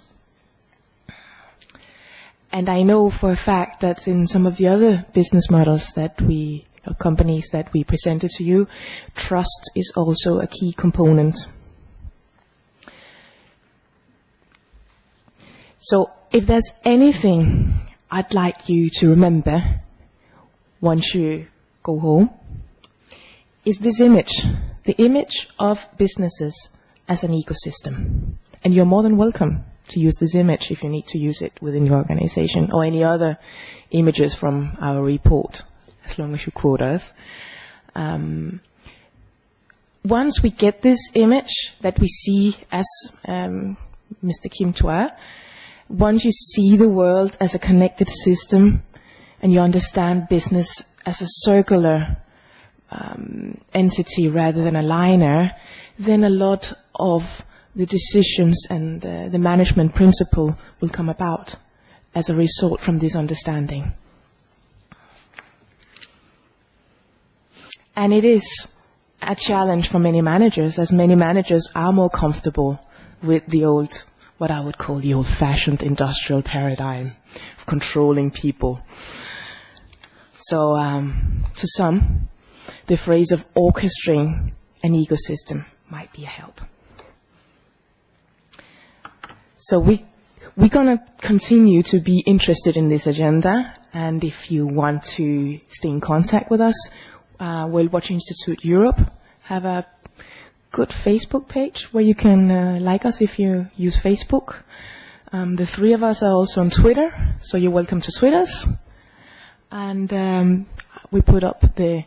And I know for a fact that in some of the other business models that or companies that we presented to you, trust is also a key component. So if there's anything I'd like you to remember once you go home, is this image, the image of businesses as an ecosystem. And you're more than welcome to use this image if you need to use it within your organization, or any other images from our report, as long as you quote us. Once we get this image that we see as Mr. Kim Toa, once you see the world as a connected system and you understand business as a circular entity rather than a linear, then a lot of the decisions and the management principle will come about as a result from this understanding. And it is a challenge for many managers, as many managers are more comfortable with the old, what I would call the old-fashioned industrial paradigm of controlling people. So for some, the phrase of orchestrating an ecosystem might be a help. So we're going to continue to be interested in this agenda, and if you want to stay in contact with us, WorldWatch Institute Europe have a good Facebook page where you can like us if you use Facebook. The three of us are also on Twitter, so you're welcome to tweet us. And we put up the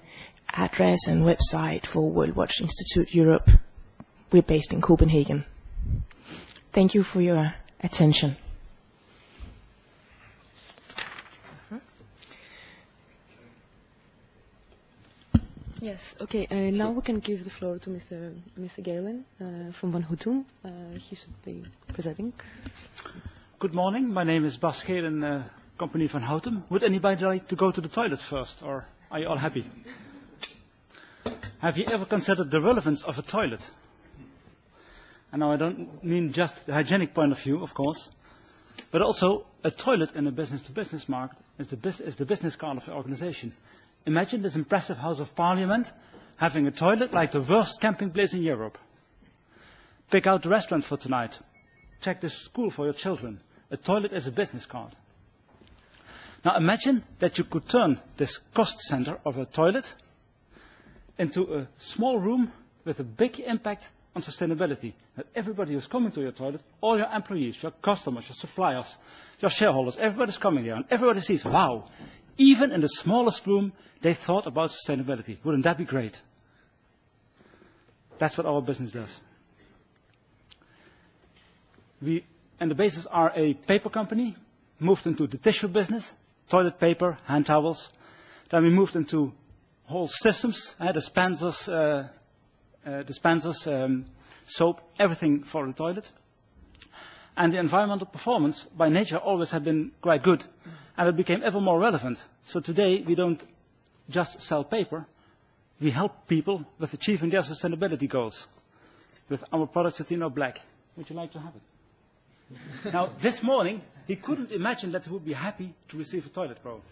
address and website for WorldWatch Institute Europe. We're based in Copenhagen. Thank you for your attention. Yes, okay. Now we can give the floor to Mr. Galen from Van Houten. He should be presenting. Good morning. My name is Bas Gelen, company Van Houten. Would anybody like to go to the toilet first, or are you all happy? Have you ever considered the relevance of a toilet? And now I don't mean just the hygienic point of view, of course, but also a toilet in a business-to-business market is the business card of the organization. Imagine this impressive House of Parliament having a toilet like the worst camping place in Europe. Pick out the restaurant for tonight. Check the school for your children. A toilet is a business card. Now imagine that you could turn this cost center of a toilet into a small room with a big impact on sustainability. That everybody who's coming to your toilet, all your employees, your customers, your suppliers, your shareholders, everybody's coming there, and everybody sees, wow, even in the smallest room, they thought about sustainability. Wouldn't that be great? That's what our business does. We, and the basis, are a paper company, moved into the tissue business, toilet paper, hand towels. Then we moved into whole systems, dispensers, soap, everything for the toilet. And the environmental performance, by nature, always had been quite good. And it became ever more relevant. So today, we don't just sell paper. We help people with achieving their sustainability goals. with our products that black. Would you like to have it? Now, this morning, he couldn't imagine that he would be happy to receive a Toilet Pro.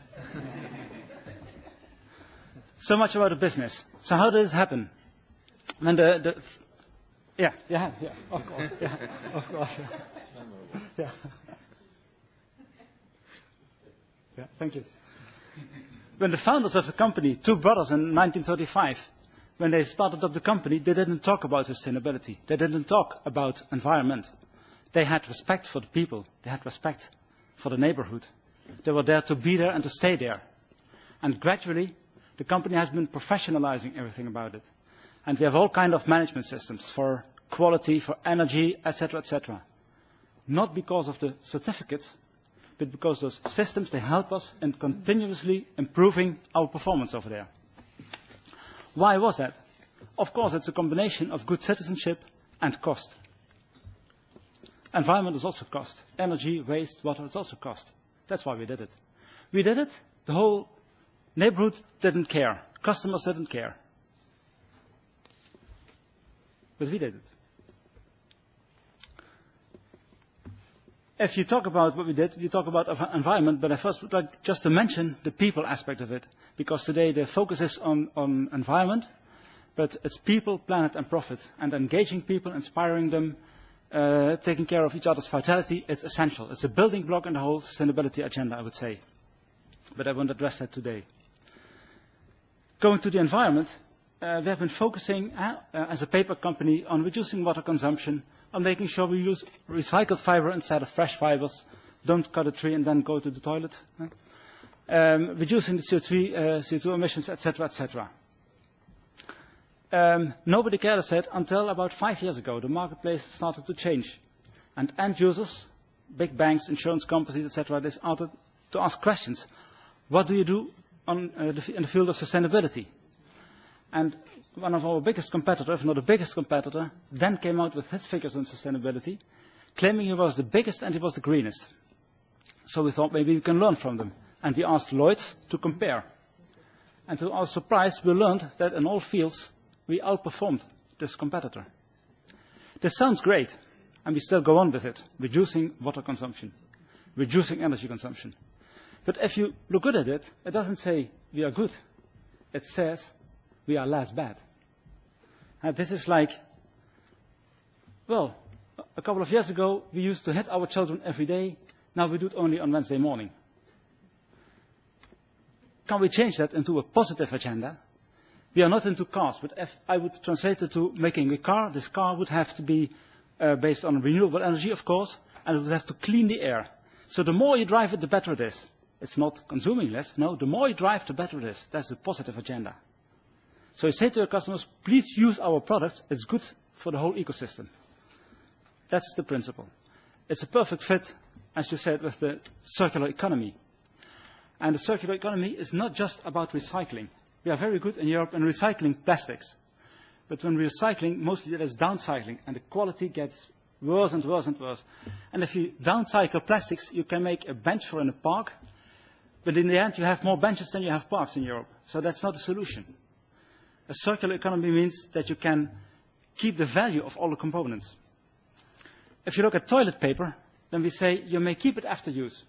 So much about the business. So how did this happen? And yeah, of course, of course. Yeah. Yeah, thank you. When the founders of the company, two brothers in 1935, when they started up the company, they didn't talk about sustainability. They didn't talk about environment. They had respect for the people. They had respect for the neighborhood. They were there to be there and to stay there. And gradually, the company has been professionalizing everything about it. And we have all kinds of management systems for quality, for energy, etc., etc. Not because of the certificates, but because those systems, they help us in continuously improving our performance over there. Why was that? Of course, it's a combination of good citizenship and cost. Environment is also cost. Energy, waste, water is also cost. That's why we did it. We did it. The whole neighborhood didn't care. Customers didn't care. But we did it. If you talk about what we did, you talk about environment, but I first would like just to mention the people aspect of it, because today the focus is on environment, but it's people, planet, and profit. And engaging people, inspiring them, taking care of each other's vitality, it's essential. It's a building block in the whole sustainability agenda, I would say. But I won't address that today. Going to the environment, we have been focusing as a paper company on reducing water consumption, on making sure we use recycled fiber instead of fresh fibers, don't cut a tree and then go to the toilet, reducing the CO2 emissions, etc., etc. Nobody cared, I said, until about 5 years ago. The marketplace started to change. And end users, big banks, insurance companies, etc., they started to ask questions. What do you do in the field of sustainability? And one of our biggest competitors, if not the biggest competitor, then came out with his figures on sustainability, claiming he was the biggest and he was the greenest. So we thought maybe we can learn from them. And we asked Lloyds to compare. And to our surprise, we learned that in all fields, we outperformed this competitor. This sounds great, and we still go on with it, reducing water consumption, reducing energy consumption. But if you look good at it, it doesn't say we are good. It says we are less bad. And this is like, well, a couple of years ago, we used to hit our children every day. Now we do it only on Wednesday morning. Can we change that into a positive agenda? We are not into cars, but if I would translate it to making a car, this car would have to be based on renewable energy, of course, and it would have to clean the air. So the more you drive it, the better it is. It's not consuming less. No, the more you drive, the better it is. That's the positive agenda. So you say to your customers, please use our products. It's good for the whole ecosystem. That's the principle. It's a perfect fit, as you said, with the circular economy. And the circular economy is not just about recycling. We are very good in Europe in recycling plastics. But when we're recycling, mostly that is downcycling, and the quality gets worse and worse and worse. And if you downcycle plastics, you can make a bench for in a park, but in the end you have more benches than you have parks in Europe. So that's not a solution. A circular economy means that you can keep the value of all the components. If you look at toilet paper, then we say you may keep it after use.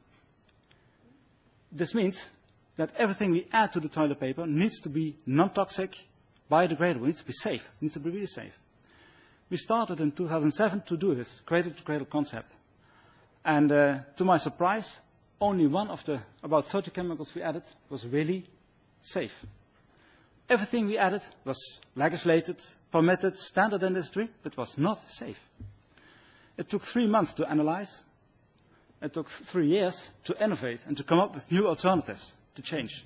This means that everything we add to the toilet paper needs to be non-toxic, biodegradable, needs to be safe, needs to be really safe. We started in 2007 to do this, cradle-to-cradle concept. And to my surprise, only one of the about 30 chemicals we added was really safe. Everything we added was legislated, permitted, standard industry, but was not safe. It took 3 months to analyze. It took 3 years to innovate and to come up with new alternatives to change.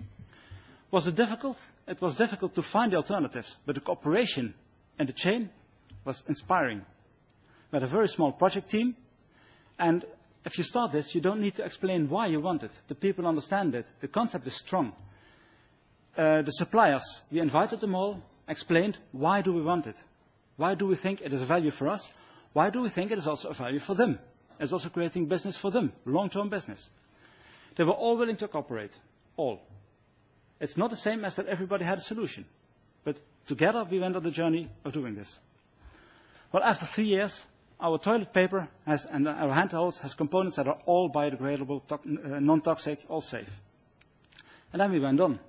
Was it difficult? It was difficult to find the alternatives, but the cooperation and the chain was inspiring. We had a very small project team, and if you start this, you don't need to explain why you want it. The people understand it. The concept is strong. The suppliers, we invited them all, explained why do we want it? Why do we think it is a value for us? Why do we think it is also a value for them? It's also creating business for them, long-term business. They were all willing to cooperate, all. It's not the same as that everybody had a solution, but together we went on the journey of doing this. Well, after 3 years, our toilet paper and our hand towels has components that are all biodegradable, non-toxic, all safe. And then we went on.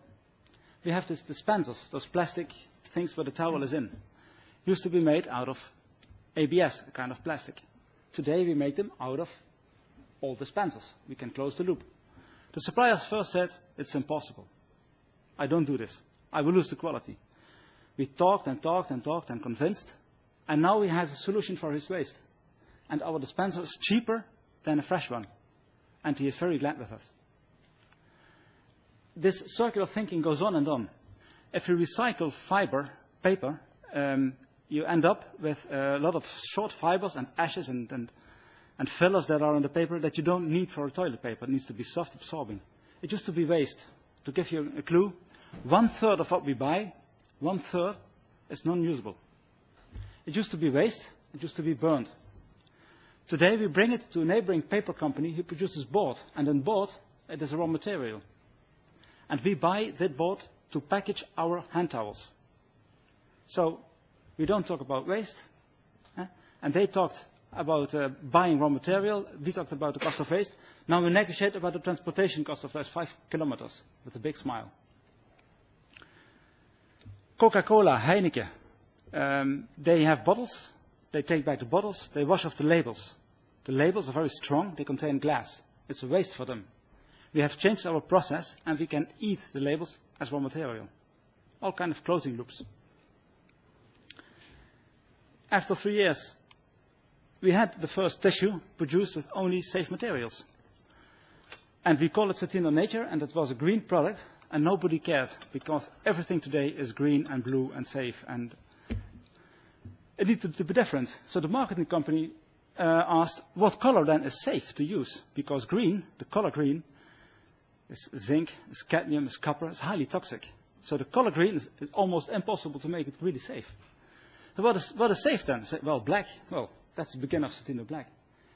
We have these dispensers, those plastic things where the towel is in. Used to be made out of ABS, a kind of plastic. Today we make them out of all dispensers. We can close the loop. The suppliers first said, it's impossible. I don't do this. I will lose the quality. We talked and talked and talked and convinced, and now he has a solution for his waste. And our dispenser is cheaper than a fresh one. And he is very glad with us. This circular thinking goes on and on. If you recycle paper, you end up with a lot of short fibers and ashes and fillers that are on the paper that you don't need for a toilet paper. It needs to be soft absorbing. It used to be waste. To give you a clue, 1/3 of what we buy, 1/3 is non-usable. It used to be waste. It used to be burned. Today we bring it to a neighboring paper company who produces board. And in board, it is a raw material. And we buy that board to package our hand towels. So we don't talk about waste. And they talked about buying raw material. We talked about the cost of waste. Now we negotiate about the transportation cost of those 5 kilometers with a big smile. Coca-Cola, Heineken, they have bottles. They take back the bottles. They wash off the labels. The labels are very strong. They contain glass. It's a waste for them. We have changed our process, and we can eat the labels as raw material. All kind of closing loops. After 3 years, we had the first tissue produced with only safe materials. And we call it Satino Nature, and it was a green product, and nobody cared, because everything today is green and blue and safe, and it needed to be different. So the marketing company asked, what color then is safe to use? Because green, the color green, is zinc, is cadmium, is copper, is highly toxic. So the color green is almost impossible to make it really safe. So what is safe then? I said, well, black. Well, that's the beginning of Satino Black.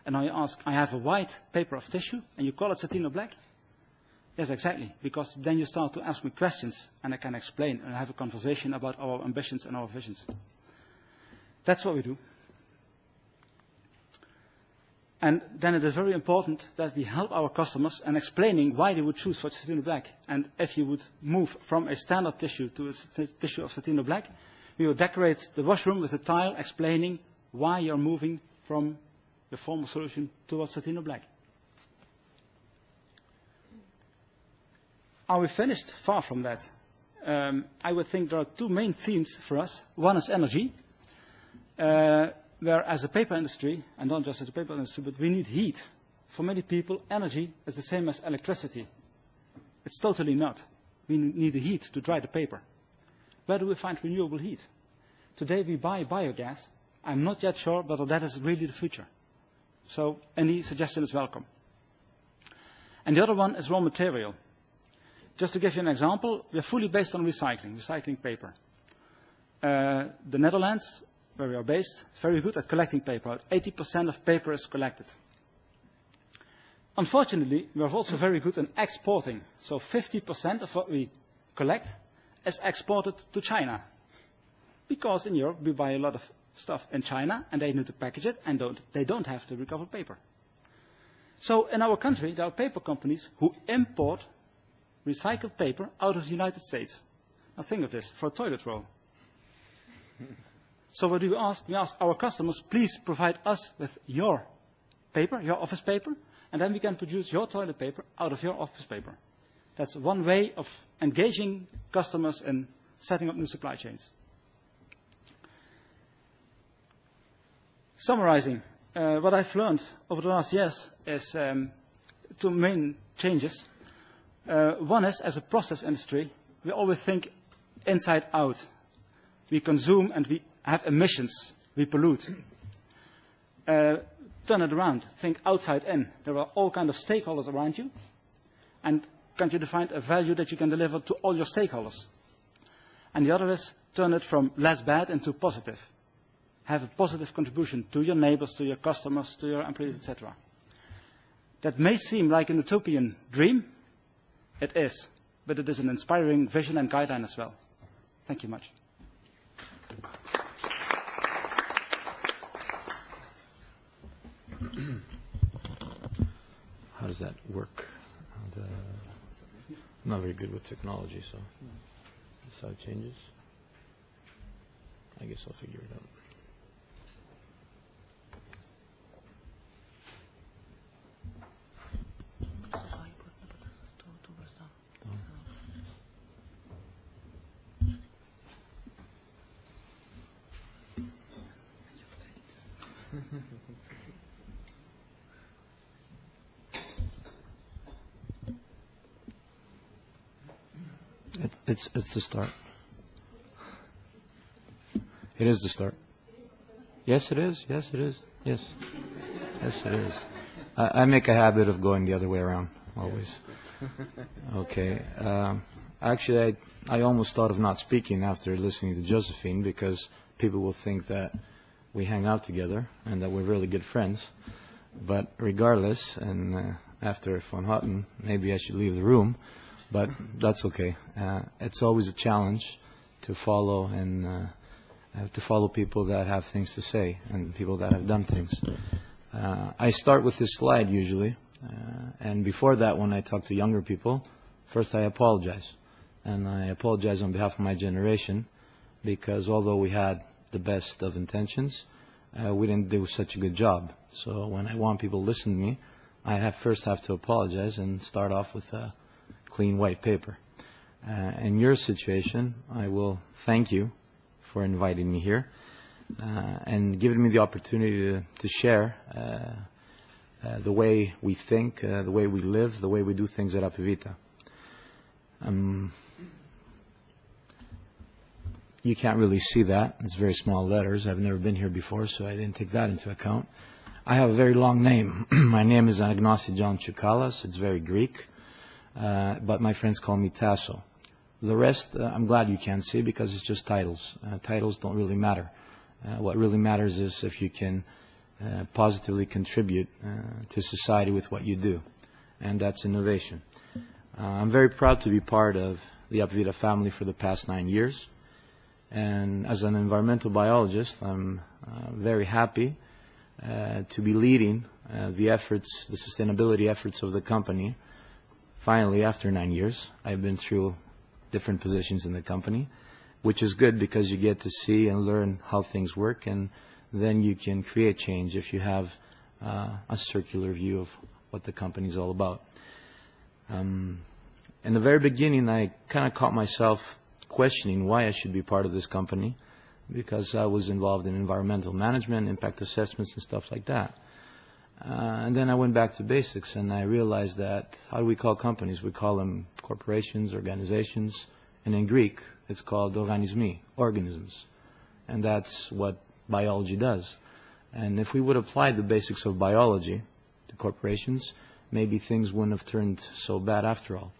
And now you ask, I have a white paper of tissue, and you call it Satino Black? Yes, exactly. Because then you start to ask me questions, and I can explain and have a conversation about our ambitions and our visions. That's what we do. And then it is very important that we help our customers in explaining why they would choose for Satino Black. And if you would move from a standard tissue to a tissue of Satino Black, we will decorate the washroom with a tile explaining why you're moving from the former solution towards Satino Black. Are we finished? Far from that. I would think there are two main themes for us. One is energy, where as a paper industry, and not just as a paper industry, but we need heat. For many people, energy is the same as electricity. It's totally not. We need the heat to dry the paper. Where do we find renewable heat? Today we buy biogas. I'm not yet sure whether that is really the future. So any suggestion is welcome. And the other one is raw material. Just to give you an example, we are fully based on recycling paper. The Netherlands, where we are based, is very good at collecting paper. 80% of paper is collected. Unfortunately, we are also very good in exporting. So 50% of what we collect is exported to China. Because in Europe, we buy a lot of stuff in China, and they need to package it, and they don't have the recovered paper. So in our country, there are paper companies who import recycled paper out of the United States. Now think of this, for a toilet roll. So what do we ask? We ask our customers, please provide us with your paper, your office paper, and then we can produce your toilet paper out of your office paper. That's one way of engaging customers in setting up new supply chains. Summarizing, what I've learned over the last years is two main changes. One is, as a process industry, we always think inside out. We consume and we have emissions. We pollute. Turn it around. Think outside in. There are all kinds of stakeholders around you. And can't you define a value that you can deliver to all your stakeholders? And the other is, turn it from less bad into positive. Have a positive contribution to your neighbors, to your customers, to your employees, etc. That may seem like an utopian dream. It is. But it is an inspiring vision and guideline as well. Thank you much. does that work? I'm not very good with technology, so that's how it changes. I guess I'll figure it out. It's the start. It is the start. Yes, it is. Yes, it is. Yes. Yes, it is. I make a habit of going the other way around, always. Okay. Actually, I almost thought of not speaking after listening to Josephine, because people will think that we hang out together and that we're really good friends. But regardless, and after von Houten, maybe I should leave the room, but that's okay. It's always a challenge to follow and to follow people that have things to say and people that have done things. I start with this slide usually, and before that, when I talk to younger people, first I apologize. And I apologize on behalf of my generation, because although we had the best of intentions, we didn't do such a good job. So when I want people to listen to me, I first have to apologize and start off with a clean white paper. In your situation, I will thank you for inviting me here and giving me the opportunity to share the way we think, the way we live, the way we do things at Apivita. You can't really see that. It's very small letters. I've never been here before, so I didn't take that into account. I have a very long name. My name is Anagnosi John Chrysogelos. It's very Greek, but my friends call me Tasso. The rest, I'm glad you can't see, because it's just titles. Titles don't really matter. What really matters is if you can positively contribute to society with what you do, and that's innovation. I'm very proud to be part of the Apivita family for the past 9 years. And as an environmental biologist, I'm very happy to be leading the efforts, the sustainability efforts of the company. Finally, after 9 years, I've been through different positions in the company, which is good because you get to see and learn how things work, and then you can create change if you have a circular view of what the company is all about. In the very beginning, I kind of caught myself questioning why I should be part of this company, because I was involved in environmental management, impact assessments, and stuff like that. And then I went back to basics, and I realized that, how do we call companies? We call them corporations, organizations, and in Greek, it's called organismi, organisms. And that's what biology does. And if we would apply the basics of biology to corporations, maybe things wouldn't have turned so bad after all.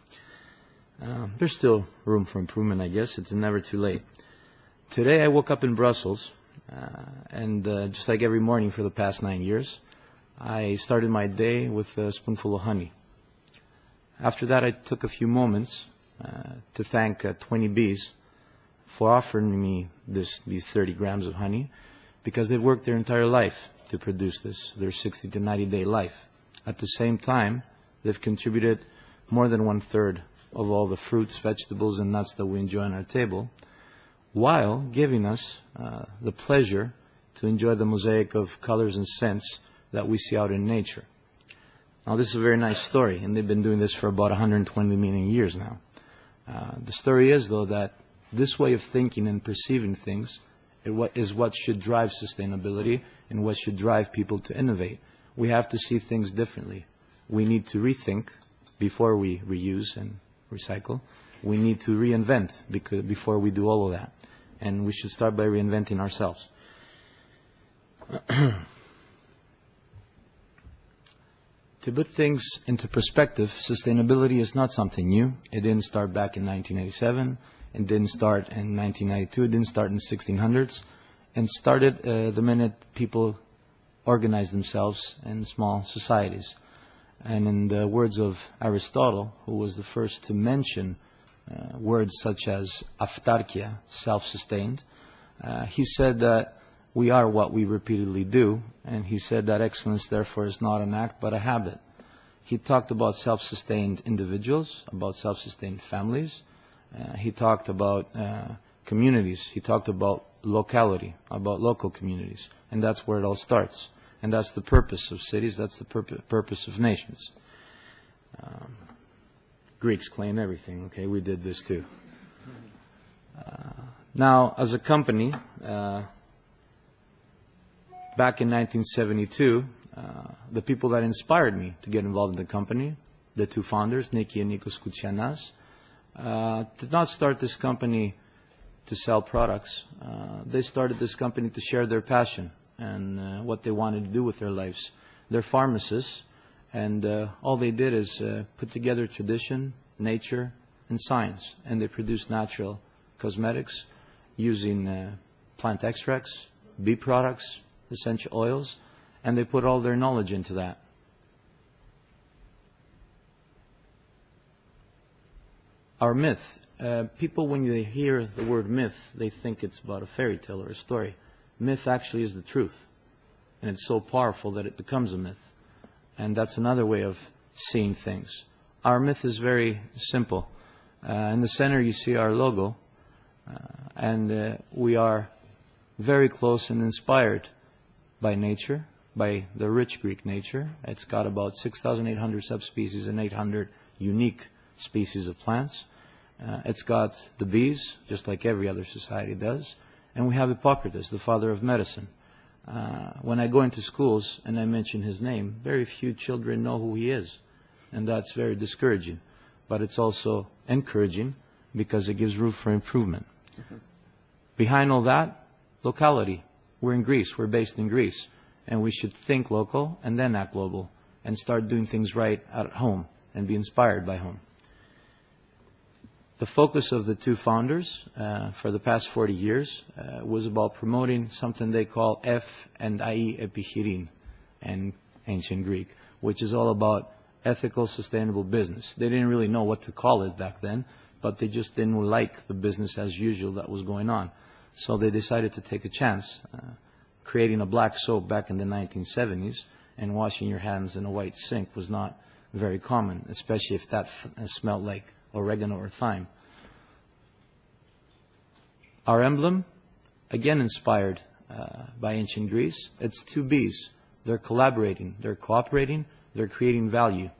There's still room for improvement, I guess. It's never too late. Today I woke up in Brussels, and just like every morning for the past 9 years, I started my day with a spoonful of honey. After that, I took a few moments to thank 20 bees for offering me these 30 grams of honey, because they've worked their entire life to produce this, their 60 to 90-day life. At the same time, they've contributed more than 1/3 of all the fruits, vegetables, and nuts that we enjoy on our table, while giving us the pleasure to enjoy the mosaic of colors and scents that we see out in nature. Now, this is a very nice story, and they've been doing this for about 120 million years now. The story is, though, that this way of thinking and perceiving things is what should drive sustainability and what should drive people to innovate. We have to see things differently. We need to rethink before we reuse and recycle. We need to reinvent before we do all of that. And we should start by reinventing ourselves. To put things into perspective, sustainability is not something new. It didn't start back in 1987. It didn't start in 1992. It didn't start in the 1600s. And started the minute people organized themselves in small societies. And in the words of Aristotle, who was the first to mention words such as autarkia, self-sustained, he said that we are what we repeatedly do, and he said that excellence, therefore, is not an act but a habit. He talked about self-sustained individuals, about self-sustained families. He talked about communities. He talked about locality, about local communities. And that's where it all starts. And that's the purpose of cities. That's the purpose of nations. Greeks claim everything. Okay, we did this too. Now, as a company, back in 1972, the people that inspired me to get involved in the company, the two founders, Niki and Nikos Chrysogelos, did not start this company to sell products. They started this company to share their passion and what they wanted to do with their lives. They're pharmacists, and all they did is put together tradition, nature, and science, and they produce natural cosmetics using plant extracts, bee products, essential oils, and they put all their knowledge into that. Our myth. People, when they hear the word myth, they think it's about a fairy tale or a story. Myth actually is the truth. And it's so powerful that it becomes a myth. And that's another way of seeing things. Our myth is very simple. In the center you see our logo. And we are very close and inspired by nature, by the rich Greek nature. It's got about 6,800 subspecies and 800 unique species of plants. It's got the bees, just like every other society does. And we have Hippocrates, the father of medicine. When I go into schools and I mention his name, very few children know who he is. And that's very discouraging. But it's also encouraging because it gives room for improvement. Behind all that, locality. We're in Greece. We're based in Greece. And we should think local and then act global and start doing things right at home and be inspired by home. The focus of the two founders for the past 40 years was about promoting something they call F&I epichirin in ancient Greek, which is all about ethical, sustainable business. They didn't really know what to call it back then, but they just didn't like the business as usual that was going on. So they decided to take a chance, creating a black soap back in the 1970s, and washing your hands in a white sink was not very common, especially if that smelled like oregano or thyme. Our emblem, again inspired by ancient Greece, it's two bees. They're collaborating, they're cooperating, they're creating value.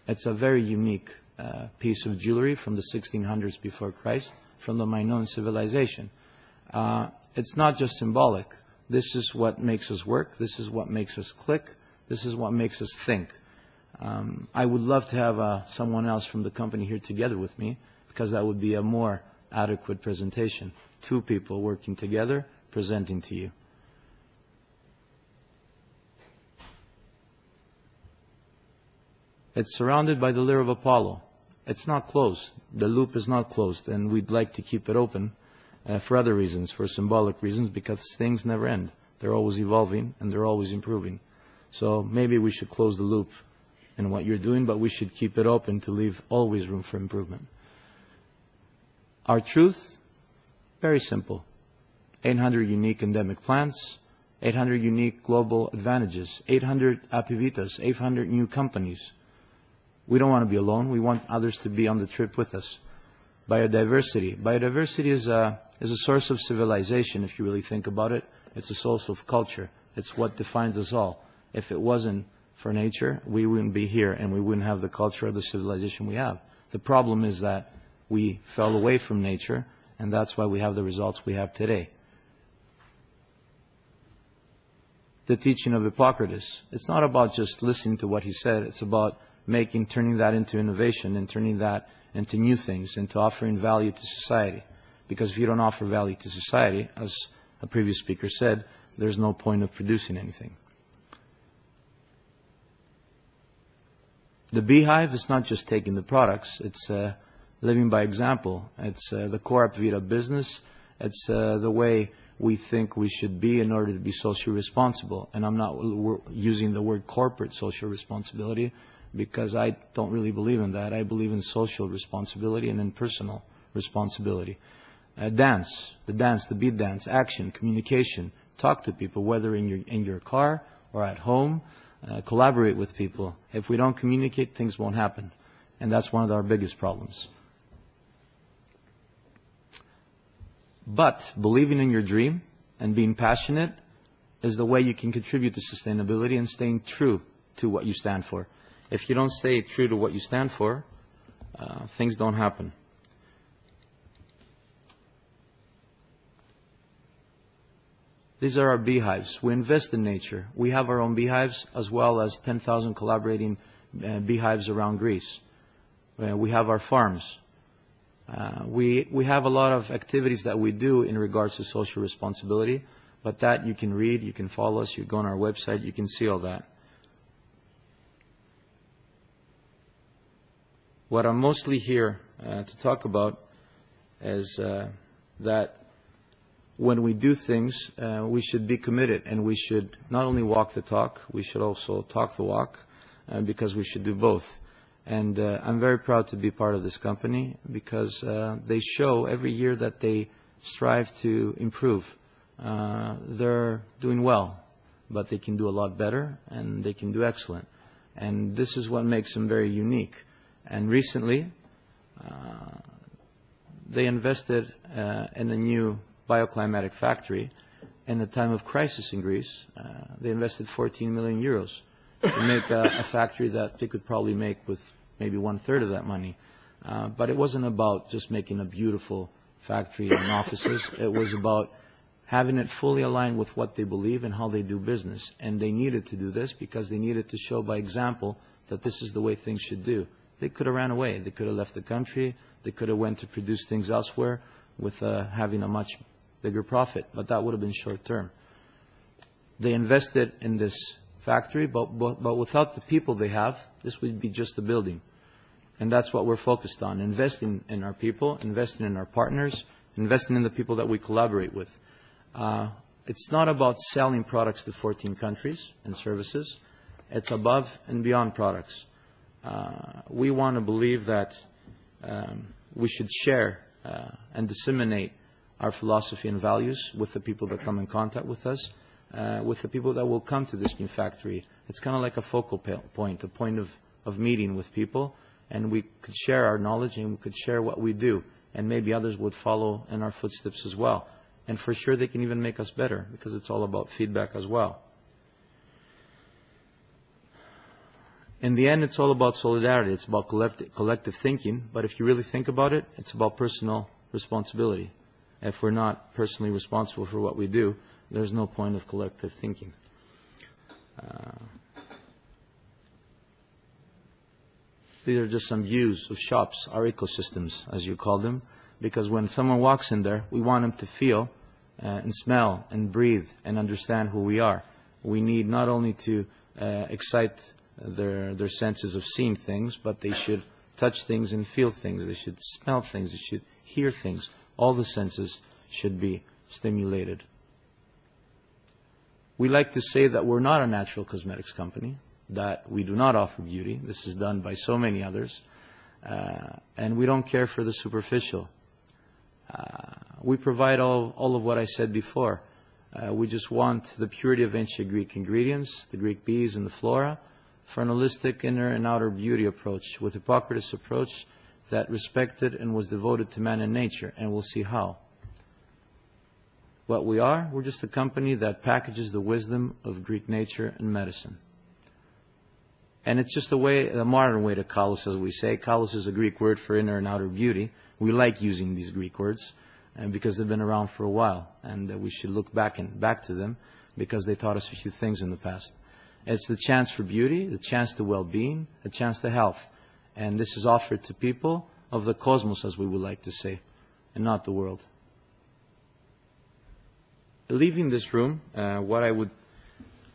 It's a very unique piece of jewelry from the 1600s before Christ, from the Minoan civilization. It's not just symbolic. This is what makes us work. This is what makes us click. This is what makes us think. I would love to have someone else from the company here together with me, because that would be a more adequate presentation. Two people working together, presenting to you. It's surrounded by the lyre of Apollo. It's not closed. The loop is not closed, and we'd like to keep it open for other reasons, for symbolic reasons, because things never end. They're always evolving, and they're always improving. So maybe we should close the loop in what you're doing, but we should keep it open to leave always room for improvement. Our truth, very simple. 800 unique endemic plants, 800 unique global advantages, 800 apivitas, 800 new companies. We don't want to be alone. We want others to be on the trip with us. Biodiversity. Biodiversity is a source of civilization, if you really think about it. It's a source of culture. It's what defines us all. If it wasn't for nature, we wouldn't be here, and we wouldn't have the culture or the civilization we have. The problem is that we fell away from nature, and that's why we have the results we have today. The teaching of Hippocrates. It's not about just listening to what he said. It's about turning that into innovation and turning that into new things, into offering value to society. Because if you don't offer value to society, as a previous speaker said, there's no point of producing anything. The beehive is not just taking the products. It's living by example. It's the core Vita business. It's the way we think we should be in order to be socially responsible. And I'm not using the word corporate social responsibility, because I don't really believe in that. I believe in social responsibility and in personal responsibility. Dance, the beat dance, action, communication. Talk to people, whether in your car or at home. collaborate with people. If we don't communicate, things won't happen. And that's one of our biggest problems. But believing in your dream and being passionate is the way you can contribute to sustainability and staying true to what you stand for. If you don't stay true to what you stand for, things don't happen. These are our beehives. We invest in nature. We have our own beehives as well as 10,000 collaborating beehives around Greece. We have our farms. We have a lot of activities that we do in regards to social responsibility, but that you can read, you can follow us, you go on our website, you can see all that. What I'm mostly here to talk about is that when we do things, we should be committed, and we should not only walk the talk, we should also talk the walk, because we should do both. And I'm very proud to be part of this company because they show every year that they strive to improve. They're doing well, but they can do a lot better, and they can do excellent. And this is what makes them very unique. And recently, they invested in a new bioclimatic factory. In a time of crisis in Greece, they invested 14 million euros to make a factory that they could probably make with maybe 1/3 of that money. But it wasn't about just making a beautiful factory and offices. It was about having it fully aligned with what they believe and how they do business. And they needed to do this because they needed to show by example that this is the way things should do. They could have ran away. They could have left the country. They could have went to produce things elsewhere with having a much bigger profit. But that would have been short term. They invested in this factory, but without the people they have, this would be just a building. And that's what we're focused on, investing in our people, investing in our partners, investing in the people that we collaborate with. It's not about selling products to 14 countries and services. It's above and beyond products. We want to believe that we should share and disseminate our philosophy and values with the people that come in contact with us, with the people that will come to this new factory. It's kind of like a focal point, a point of meeting with people, and we could share our knowledge and we could share what we do, and maybe others would follow in our footsteps as well. And for sure they can even make us better, because it's all about feedback as well. In the end, it's all about solidarity. It's about collective thinking, but if you really think about it, it's about personal responsibility. If we're not personally responsible for what we do, there's no point of collective thinking. These are just some views of shops, our ecosystems, as you call them, because when someone walks in there, we want them to feel and smell and breathe and understand who we are. We need not only to excite their senses of seeing things, but they should touch things and feel things. They should smell things. They should hear things. All the senses should be stimulated. We like to say that we're not a natural cosmetics company, that we do not offer beauty. This is done by so many others. And we don't care for the superficial. We provide all of what I said before. We just want the purity of ancient Greek ingredients, the Greek bees and the flora, for an holistic inner and outer beauty approach, with Hippocrates' approach that respected and was devoted to man and nature, and we'll see how. What we are, we're just a company that packages the wisdom of Greek nature and medicine. And it's just a modern way to kalos, as we say. Kalos is a Greek word for inner and outer beauty. We like using these Greek words because they've been around for a while, and we should look back to them because they taught us a few things in the past. It's the chance for beauty, the chance to well-being, the chance to health. And this is offered to people of the cosmos, as we would like to say, and not the world. Leaving this room, what I would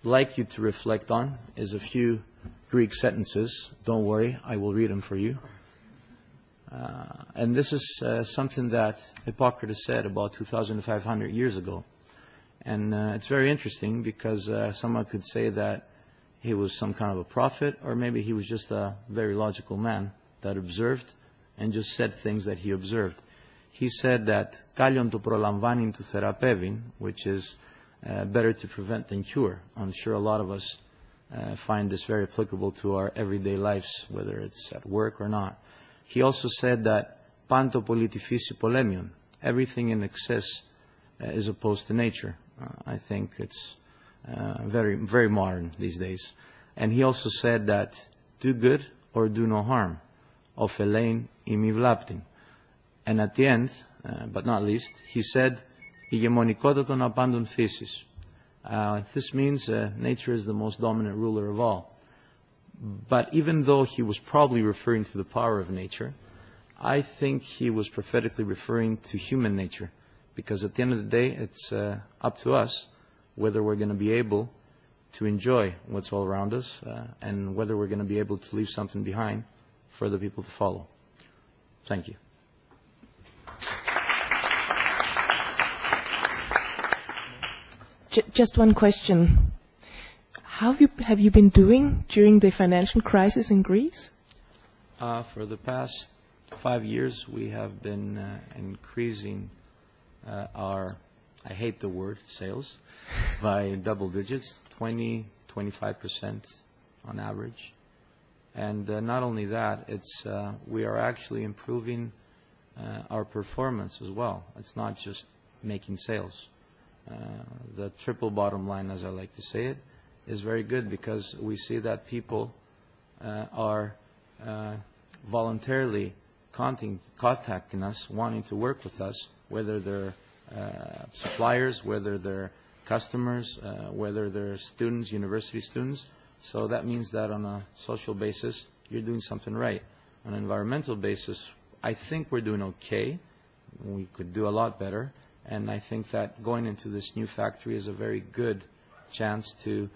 like you to reflect on is a few Greek sentences. Don't worry, I will read them for you. And this is something that Hippocrates said about 2,500 years ago. And it's very interesting because someone could say that he was some kind of a prophet, or maybe he was just a very logical man that observed and just said things that he observed. He said that "Kallion to prolαμβάνειν to therapevin," which is better to prevent than cure. I'm sure a lot of us find this very applicable to our everyday lives, whether it's at work or not. He also said that panto politi fisi polemion, everything in excess is opposed to nature. I think it's very, very modern these days. And he also said that do good or do no harm, ophelein imi vlaptin. And at the end, but not least, he said, ηγεμονικότητα των απάντων φύσης. This means nature is the most dominant ruler of all. But even though he was probably referring to the power of nature, I think he was prophetically referring to human nature. Because at the end of the day, it's up to us whether we're going to be able to enjoy what's all around us and whether we're going to be able to leave something behind for the people to follow. Thank you. Just one question. How have you been doing during the financial crisis in Greece? For the past 5 years, we have been increasing our, I hate the word, sales, by double digits, 20-25% on average. And not only that, it's we are actually improving our performance as well. It's not just making sales. The triple bottom line, as I like to say it, is very good because we see that people are voluntarily contacting us, wanting to work with us, whether they're suppliers, whether they're customers, whether they're students, university students. So that means that on a social basis, you're doing something right. On an environmental basis, I think we're doing okay. We could do a lot better. And I think that going into this new factory is a very good chance to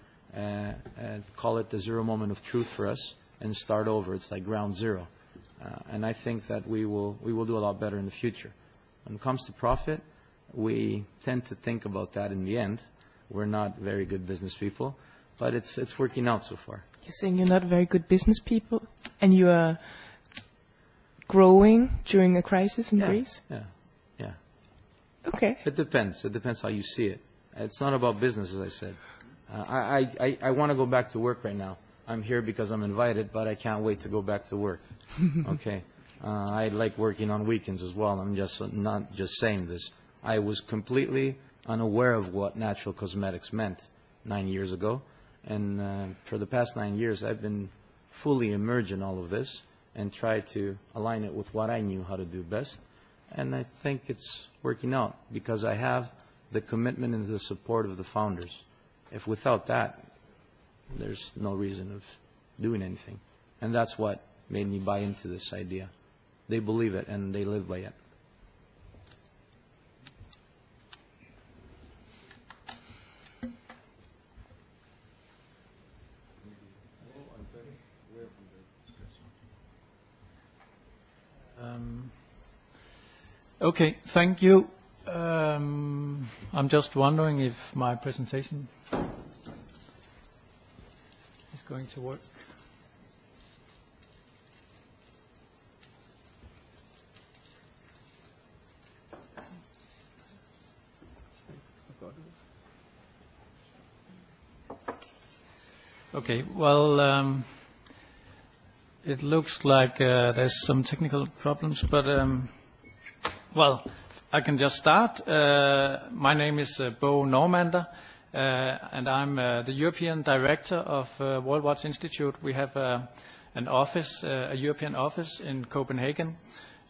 call it the zero moment of truth for us and start over. It's like ground zero. And I think that we will do a lot better in the future. When it comes to profit, we tend to think about that in the end. We're not very good business people, but it's working out so far. You're saying you're not very good business people and you are growing during a crisis in Greece? Yeah. Okay. It depends. It depends how you see it. It's not about business, as I said. I want to go back to work right now. I'm here because I'm invited, but I can't wait to go back to work. Okay. I like working on weekends as well. I'm just not just saying this. I was completely unaware of what natural cosmetics meant 9 years ago. And for the past 9 years, I've been fully immersed in all of this and tried to align it with what I knew how to do best. And I think it's working out because I have the commitment and the support of the founders. If without that, there's no reason of doing anything. And that's what made me buy into this idea. They believe it and they live by it. Okay, thank you. I'm just wondering if my presentation is going to work. Okay, well, it looks like there's some technical problems, but well, I can just start. My name is Bo Normander, and I'm the European Director of WorldWatch Institute. We have an office, a European office in Copenhagen,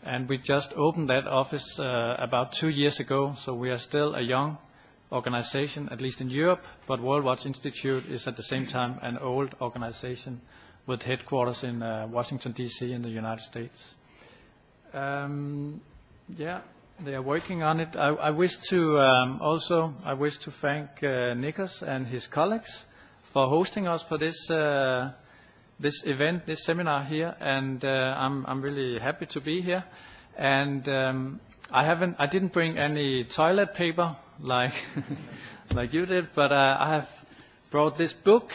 and we just opened that office about 2 years ago, so we are still a young organization, at least in Europe, but WorldWatch Institute is at the same time an old organization with headquarters in Washington, D.C. in the United States. Yeah, they are working on it. I wish to thank Nikos and his colleagues for hosting us for this this event, this seminar here, and I'm really happy to be here. And I didn't bring any toilet paper like like you did, but I have brought this book,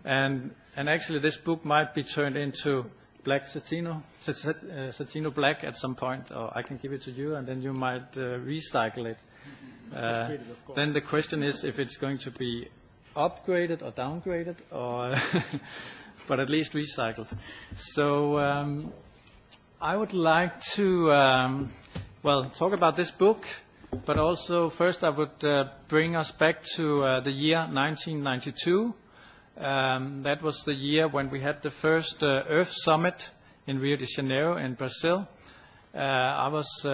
and actually this book might be turned into black Satino black at some point, or I can give it to you, and then you might recycle it. Then the question is if it's going to be upgraded or downgraded, or but at least recycled. So I would like to talk about this book, but also first I would bring us back to the year 1992. That was the year when we had the first Earth Summit in Rio de Janeiro in Brazil. I was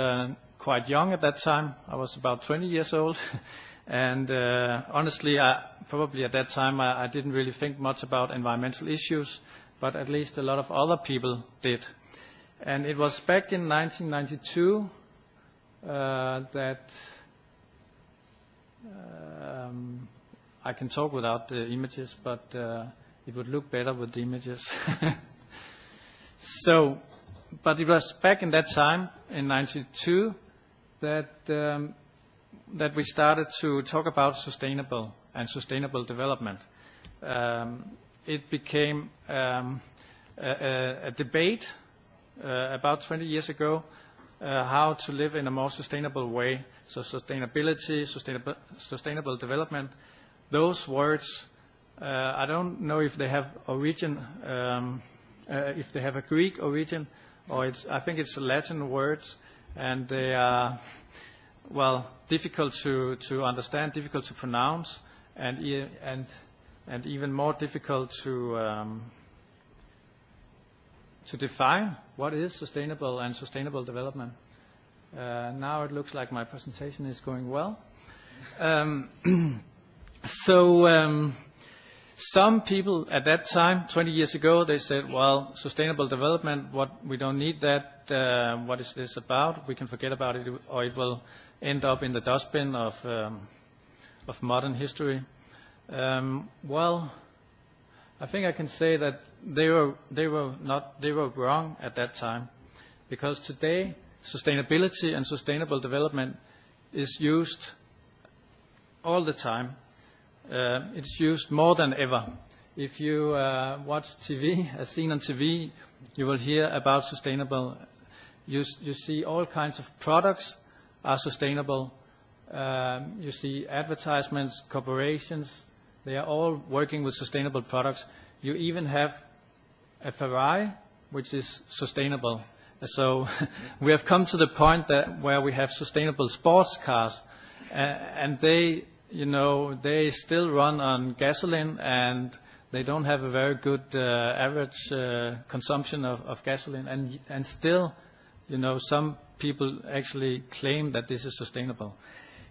quite young at that time. I was about 20 years old. And honestly, probably at that time I didn't really think much about environmental issues, but at least a lot of other people did. And it was back in 1992 that I can talk without the images, but it would look better with the images. So, but it was back in that time, in 92, that we started to talk about sustainable and sustainable development. It became a debate about 20 years ago, how to live in a more sustainable way. So sustainability, sustainable development, those words, I don't know if they have origin, if they have a Greek origin, or I think it's a Latin words, and they are, difficult to understand, difficult to pronounce, and even more difficult to define what is sustainable and sustainable development. Now it looks like my presentation is going well. Some people at that time, 20 years ago, they said, well, sustainable development, we don't need that. What is this about? We can forget about it, or it will end up in the dustbin of modern history. I think I can say that they were wrong at that time, because today sustainability and sustainable development is used all the time. It's used more than ever. If you watch TV, as seen on TV, you will hear about sustainable. You see all kinds of products are sustainable. You see advertisements, corporations, they are all working with sustainable products. You even have a Ferrari, which is sustainable. So we have come to the point where we have sustainable sports cars, and they still run on gasoline, and they don't have a very good average consumption of gasoline, and still, some people actually claim that this is sustainable.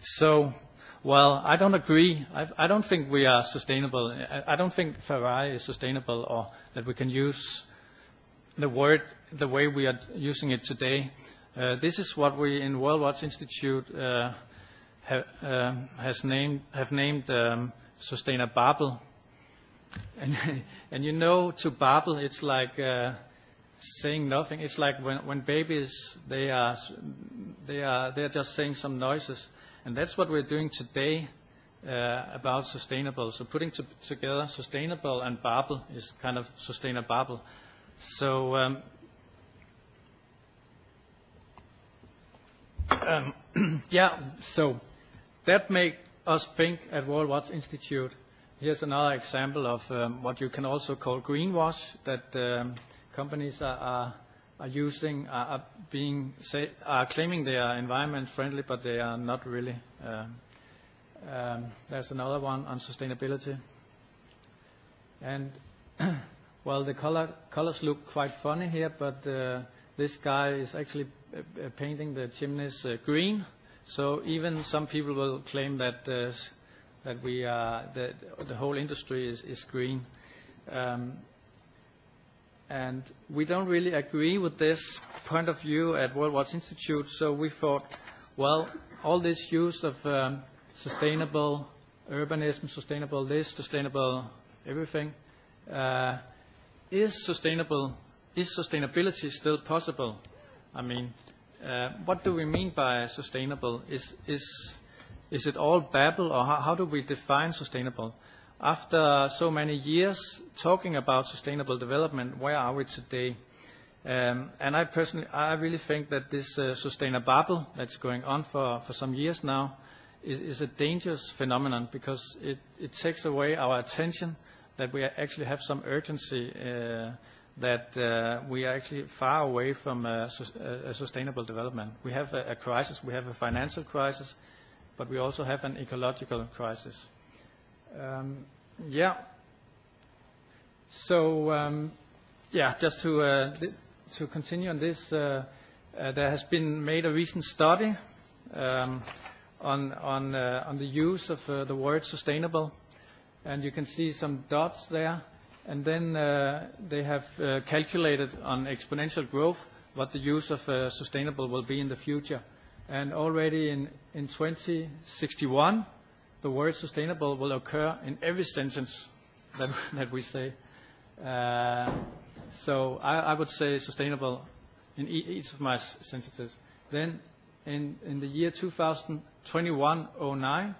So, I don't agree. I don't think we are sustainable. I don't think Ferrari is sustainable, or that we can use the word the way we are using it today. This is what we in WorldWatch Institute have named Sustainababel. And to babble, it's like saying nothing. It's like when babies, they are just saying some noises. And that's what we're doing today about sustainable. So putting together sustainable and babel is kind of Sustainababel. So so that makes us think at WorldWatch Institute. Here's another example of what you can also call greenwash, that companies are using, are claiming they are environment friendly, but they are not really. There's another one on sustainability. And the colors look quite funny here, but this guy is actually painting the chimneys green. So even some people will claim that that the whole industry is green. And we don't really agree with this point of view at WorldWatch Institute, so we thought, all this use of sustainable urbanism, sustainable this, sustainable everything, is sustainability still possible? I mean, what do we mean by sustainable? Is it all babble, or how do we define sustainable? After so many years talking about sustainable development, where are we today? And I really think that this Sustainababel that's going on for some years now is a dangerous phenomenon because it takes away our attention that we actually have some urgency, that we are actually far away from a sustainable development. We have a crisis, we have a financial crisis, but we also have an ecological crisis. Just to continue on this, there has been made a recent study on the use of the word sustainable, and you can see some dots there. And then they have calculated on exponential growth what the use of sustainable will be in the future. And already in 2061, the word sustainable will occur in every sentence that we say. So I would say sustainable in each of my sentences. Then in the year 2021-09,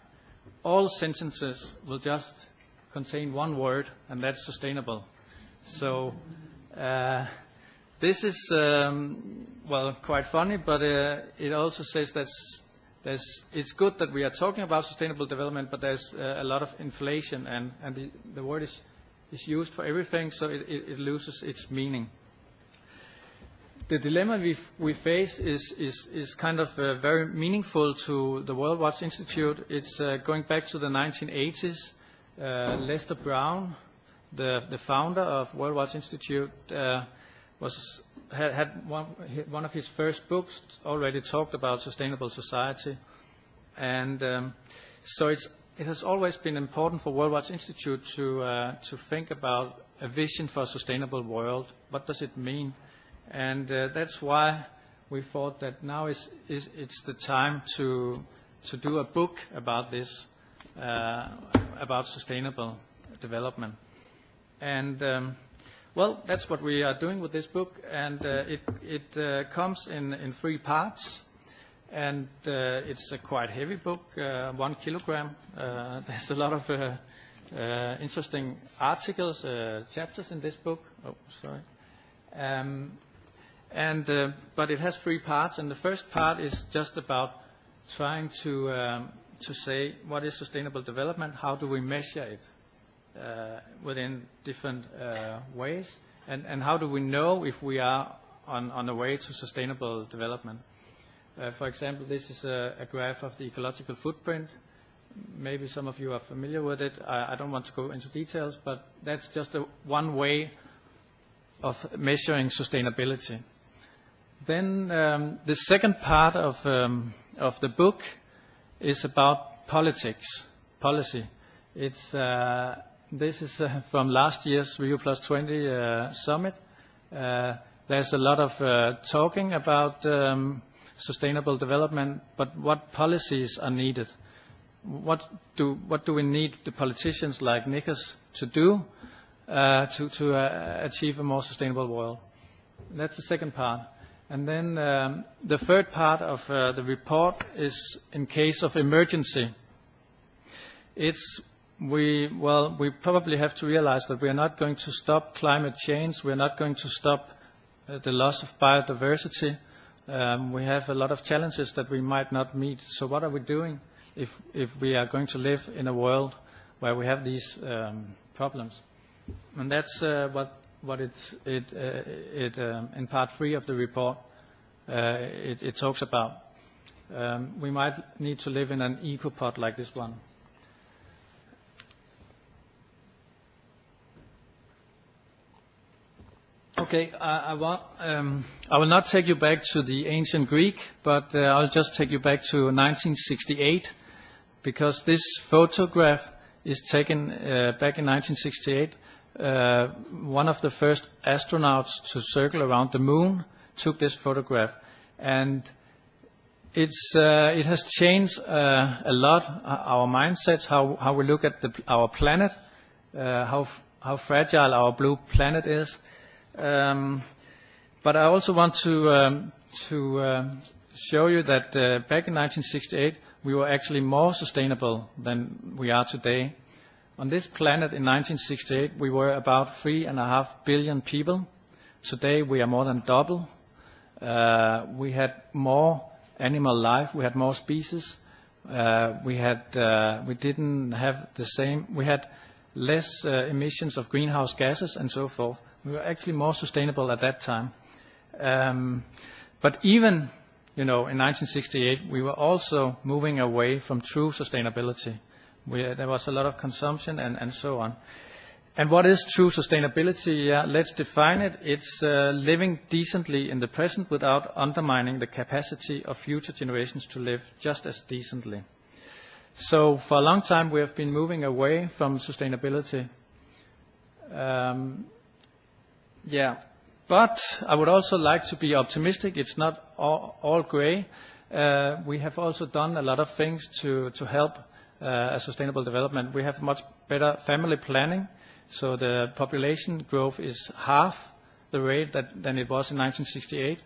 all sentences will just contain one word, and that's sustainable. So this is, quite funny, but it also says that it's good that we are talking about sustainable development, but there's a lot of inflation, and the word is used for everything, so it loses its meaning. The dilemma we face is kind of very meaningful to the WorldWatch Institute. It's going back to the 1980s. Lester Brown, the founder of WorldWatch Institute, had one of his first books already talked about sustainable society, and so it has always been important for WorldWatch Institute to think about a vision for a sustainable world. What does it mean? And that's why we thought that now it's the time to do a book about this. About sustainable development. And, that's what we are doing with this book, and it comes in 3 parts, and it's a quite heavy book, 1 kilogram. There's a lot of interesting articles, chapters in this book. But it has 3 parts, and the first part is just about trying to say what is sustainable development, how do we measure it within different ways, and how do we know if we are on the way to sustainable development. For example, this is a graph of the ecological footprint. Maybe some of you are familiar with it. I don't want to go into details, but that's just one way of measuring sustainability. Then the second part of the book is about policy. It's this is from last year's Rio Plus 20 summit. There's a lot of talking about sustainable development, but what policies are needed? What do we need the politicians like Nikos to do to achieve a more sustainable world? That's the second part. And then the third part of the report is in case of emergency. We probably have to realize that we are not going to stop climate change. We are not going to stop the loss of biodiversity. We have a lot of challenges that we might not meet. So what are we doing if we are going to live in a world where we have these problems? And that's what it in part 3 of the report it talks about. We might need to live in an ecopod like this one. Okay, I will not take you back to the ancient Greek, but I'll just take you back to 1968, because this photograph is taken back in 1968. One of the first astronauts to circle around the moon took this photograph, and it has changed a lot our mindsets, how we look at our planet, how fragile our blue planet is. But I also want to show you that back in 1968 we were actually more sustainable than we are today. On this planet in 1968 we were about 3.5 billion people. Today we are more than double. We had more animal life, we had more species. we didn't have the same. We had less emissions of greenhouse gases and so forth. We were actually more sustainable at that time. But even, in 1968, we were also moving away from true sustainability. There was a lot of consumption and so on. And what is true sustainability? Yeah, let's define it. It's living decently in the present without undermining the capacity of future generations to live just as decently. So for a long time we have been moving away from sustainability. But I would also like to be optimistic. It's not all gray. We have also done a lot of things to help a sustainable development. We have much better family planning. So the population growth is half the rate than it was in 1968.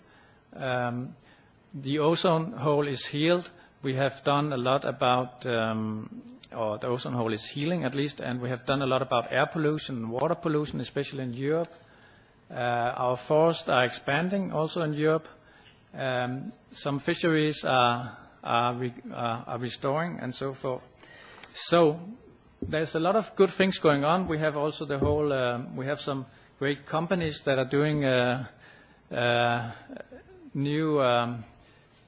The ozone hole is healed. We have done a lot about, or the ozone hole is healing at least, and we have done a lot about air pollution and water pollution, especially in Europe. Our forests are expanding also in Europe. Some fisheries are restoring and so forth. So there's a lot of good things going on. We have also the whole, we have some great companies that are doing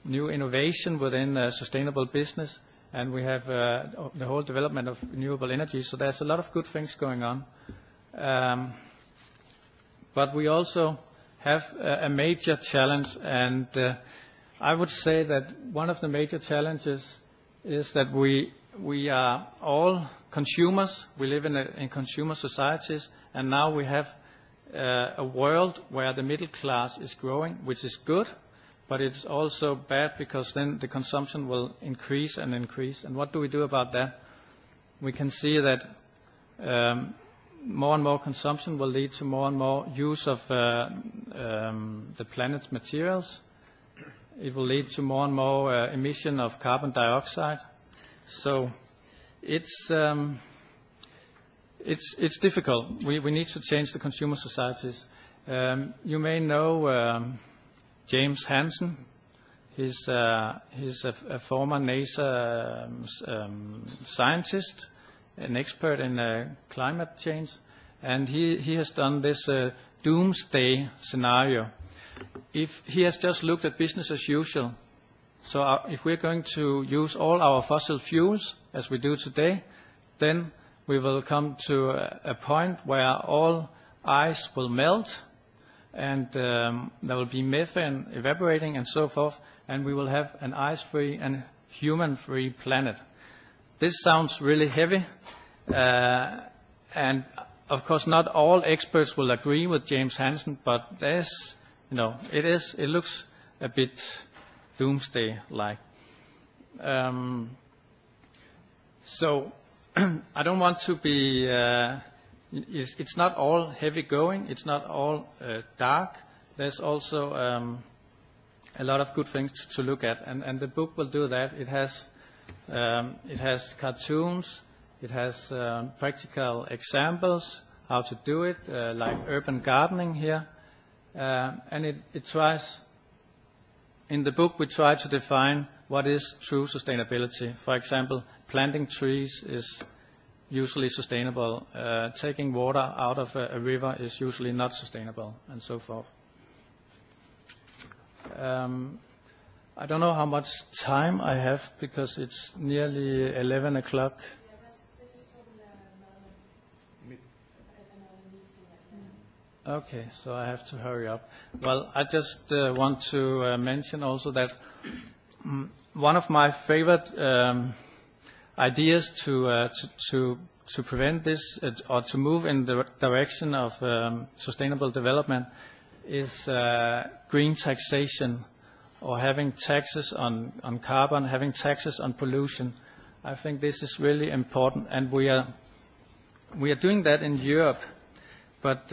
new innovation within sustainable business, and we have the whole development of renewable energy. So there's a lot of good things going on. But we also have a major challenge, and I would say that one of the major challenges is that we are all consumers. We live in consumer societies, and now we have a world where the middle class is growing, which is good, but it's also bad because then the consumption will increase and increase. And what do we do about that? We can see that more and more consumption will lead to more and more use of the planet's materials. It will lead to more and more emission of carbon dioxide. So it's difficult. We need to change the consumer societies. You may know James Hansen. He's a former NASA scientist, an expert in climate change, and he has done this doomsday scenario. If he has just looked at business as usual, so if we're going to use all our fossil fuels as we do today, then we will come to a point where all ice will melt, and there will be methane evaporating and so forth, and we will have an ice-free and human-free planet. This sounds really heavy, and of course not all experts will agree with James Hansen, but there's, it looks a bit doomsday-like. So I don't want to be, it's not all heavy going, it's not all dark. There's also a lot of good things to look at, and the book will do that. It has cartoons, it has practical examples, how to do it, like urban gardening here, and it tries, in the book we try to define what is true sustainability. For example, planting trees is usually sustainable, taking water out of a river is usually not sustainable, and so forth. I don't know how much time I have because it's nearly 11 o'clock. Okay, so I have to hurry up. Well, I just want to mention also that one of my favorite ideas to prevent this or to move in the direction of sustainable development is green taxation, or having taxes on carbon, having taxes on pollution. I think this is really important, and we are doing that in Europe, but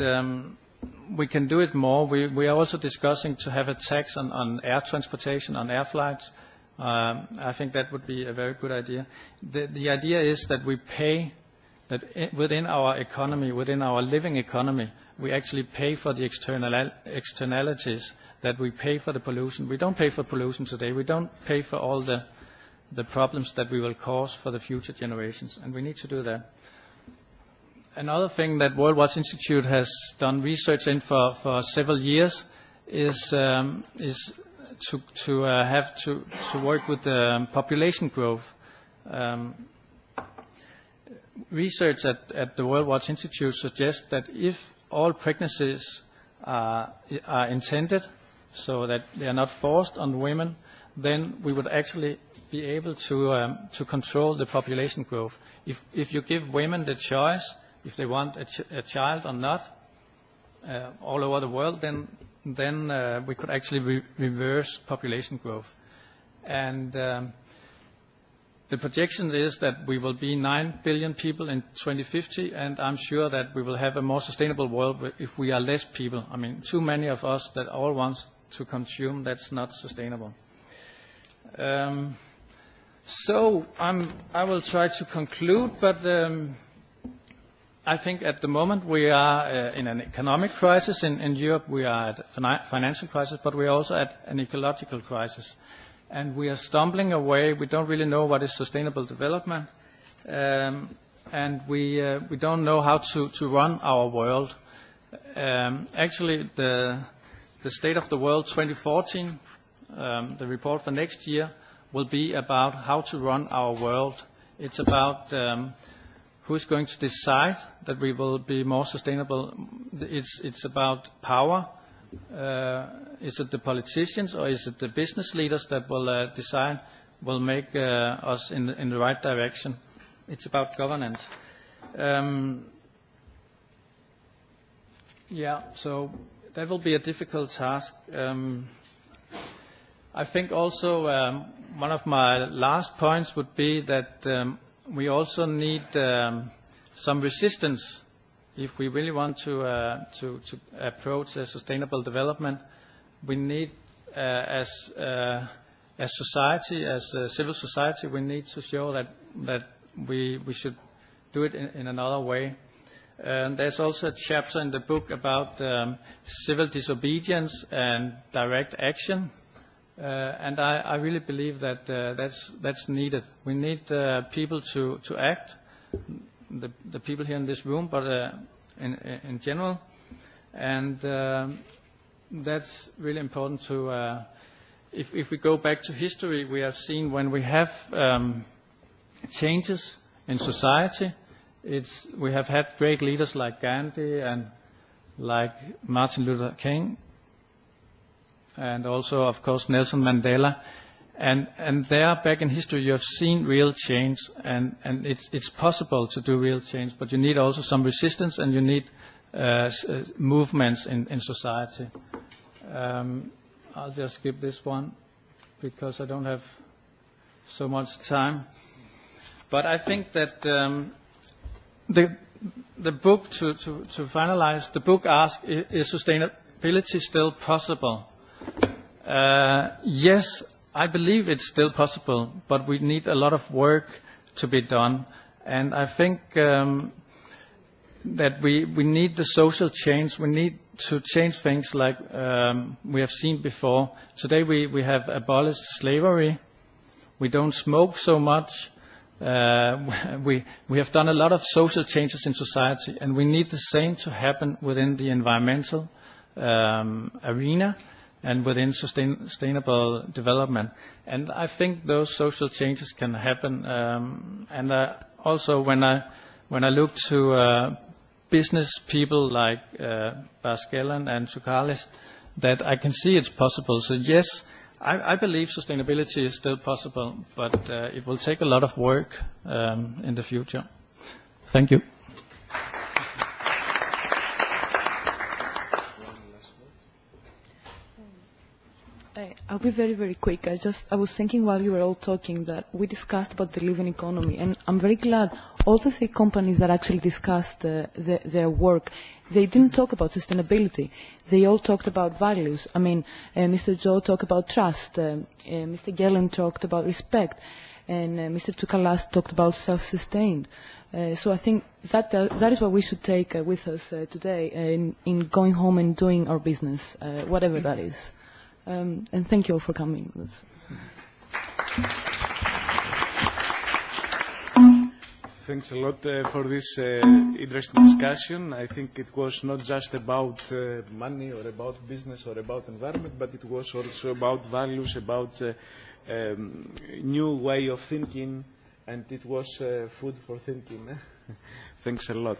we can do it more. We are also discussing to have a tax on air transportation, on air flights. I think that would be a very good idea. The idea is that we pay, that within our economy, within our living economy, we actually pay for the externalities, that we pay for the pollution. We don't pay for pollution today. We don't pay for all the the problems that we will cause for the future generations, and we need to do that. Another thing that WorldWatch Institute has done research in for several years is to work with population growth. Research at the WorldWatch Institute suggests that if all pregnancies are intended, so that they are not forced on women, then we would actually be able to control the population growth. If you give women the choice, if they want a child or not, all over the world, then we could actually reverse population growth. And the projection is that we will be 9 billion people in 2050, and I'm sure that we will have a more sustainable world if we are less people. I mean, too many of us that all want to consume, that's not sustainable. So I will try to conclude, but I think at the moment we are in an economic crisis in Europe. We are at a financial crisis, but we are also at an ecological crisis. And we are stumbling away. We don't really know what is sustainable development. And we don't know how to run our world. Actually, the State of the World 2014, the report for next year, will be about how to run our world. It's about who's going to decide that we will be more sustainable. It's about power. Is it the politicians or is it the business leaders that will decide, will make us in the right direction? It's about governance. So that will be a difficult task. I think also one of my last points would be that we also need some resistance if we really want to approach a sustainable development. We need, as society, as civil society, we need to show that we should do it in another way. There's also a chapter in the book about civil disobedience and direct action. And I really believe that that's needed. We need people to act, the people here in this room, but in general. And that's really important to, if we go back to history, we have seen when we have changes in society, we have had great leaders like Gandhi and like Martin Luther King, and also, of course, Nelson Mandela. And there, back in history, you have seen real change, and it's possible to do real change, but you need also some resistance, and you need movements in society. I'll just skip this one, because I don't have so much time. But I think that the book, to finalize, the book asks, is sustainability still possible? Yes, I believe it's still possible, but we need a lot of work to be done. And I think that we need the social change. We need to change things like we have seen before. Today we have abolished slavery. We don't smoke so much. We have done a lot of social changes in society, and we need the same to happen within the environmental arena and within sustainable development. And I think those social changes can happen. And also when I look to business people like Baskellan and Chrysogelos, that I can see it's possible. So yes, I believe sustainability is still possible, but it will take a lot of work in the future. Thank you. I'll be very, very quick. I was thinking while you were all talking that we discussed about the living economy, and I'm very glad all the 3 companies that actually discussed their work, they didn't talk about sustainability. They all talked about values. I mean, Mr. Joe talked about trust, Mr. Gellen talked about respect, and Mr. Tsoukalas talked about self-sustained. So I think that is what we should take with us today in going home and doing our business, whatever that is. And thank you all for coming. Thanks a lot for this interesting discussion. I think it was not just about money or about business or about environment, but it was also about values, about new way of thinking, and it was food for thinking. Thanks a lot.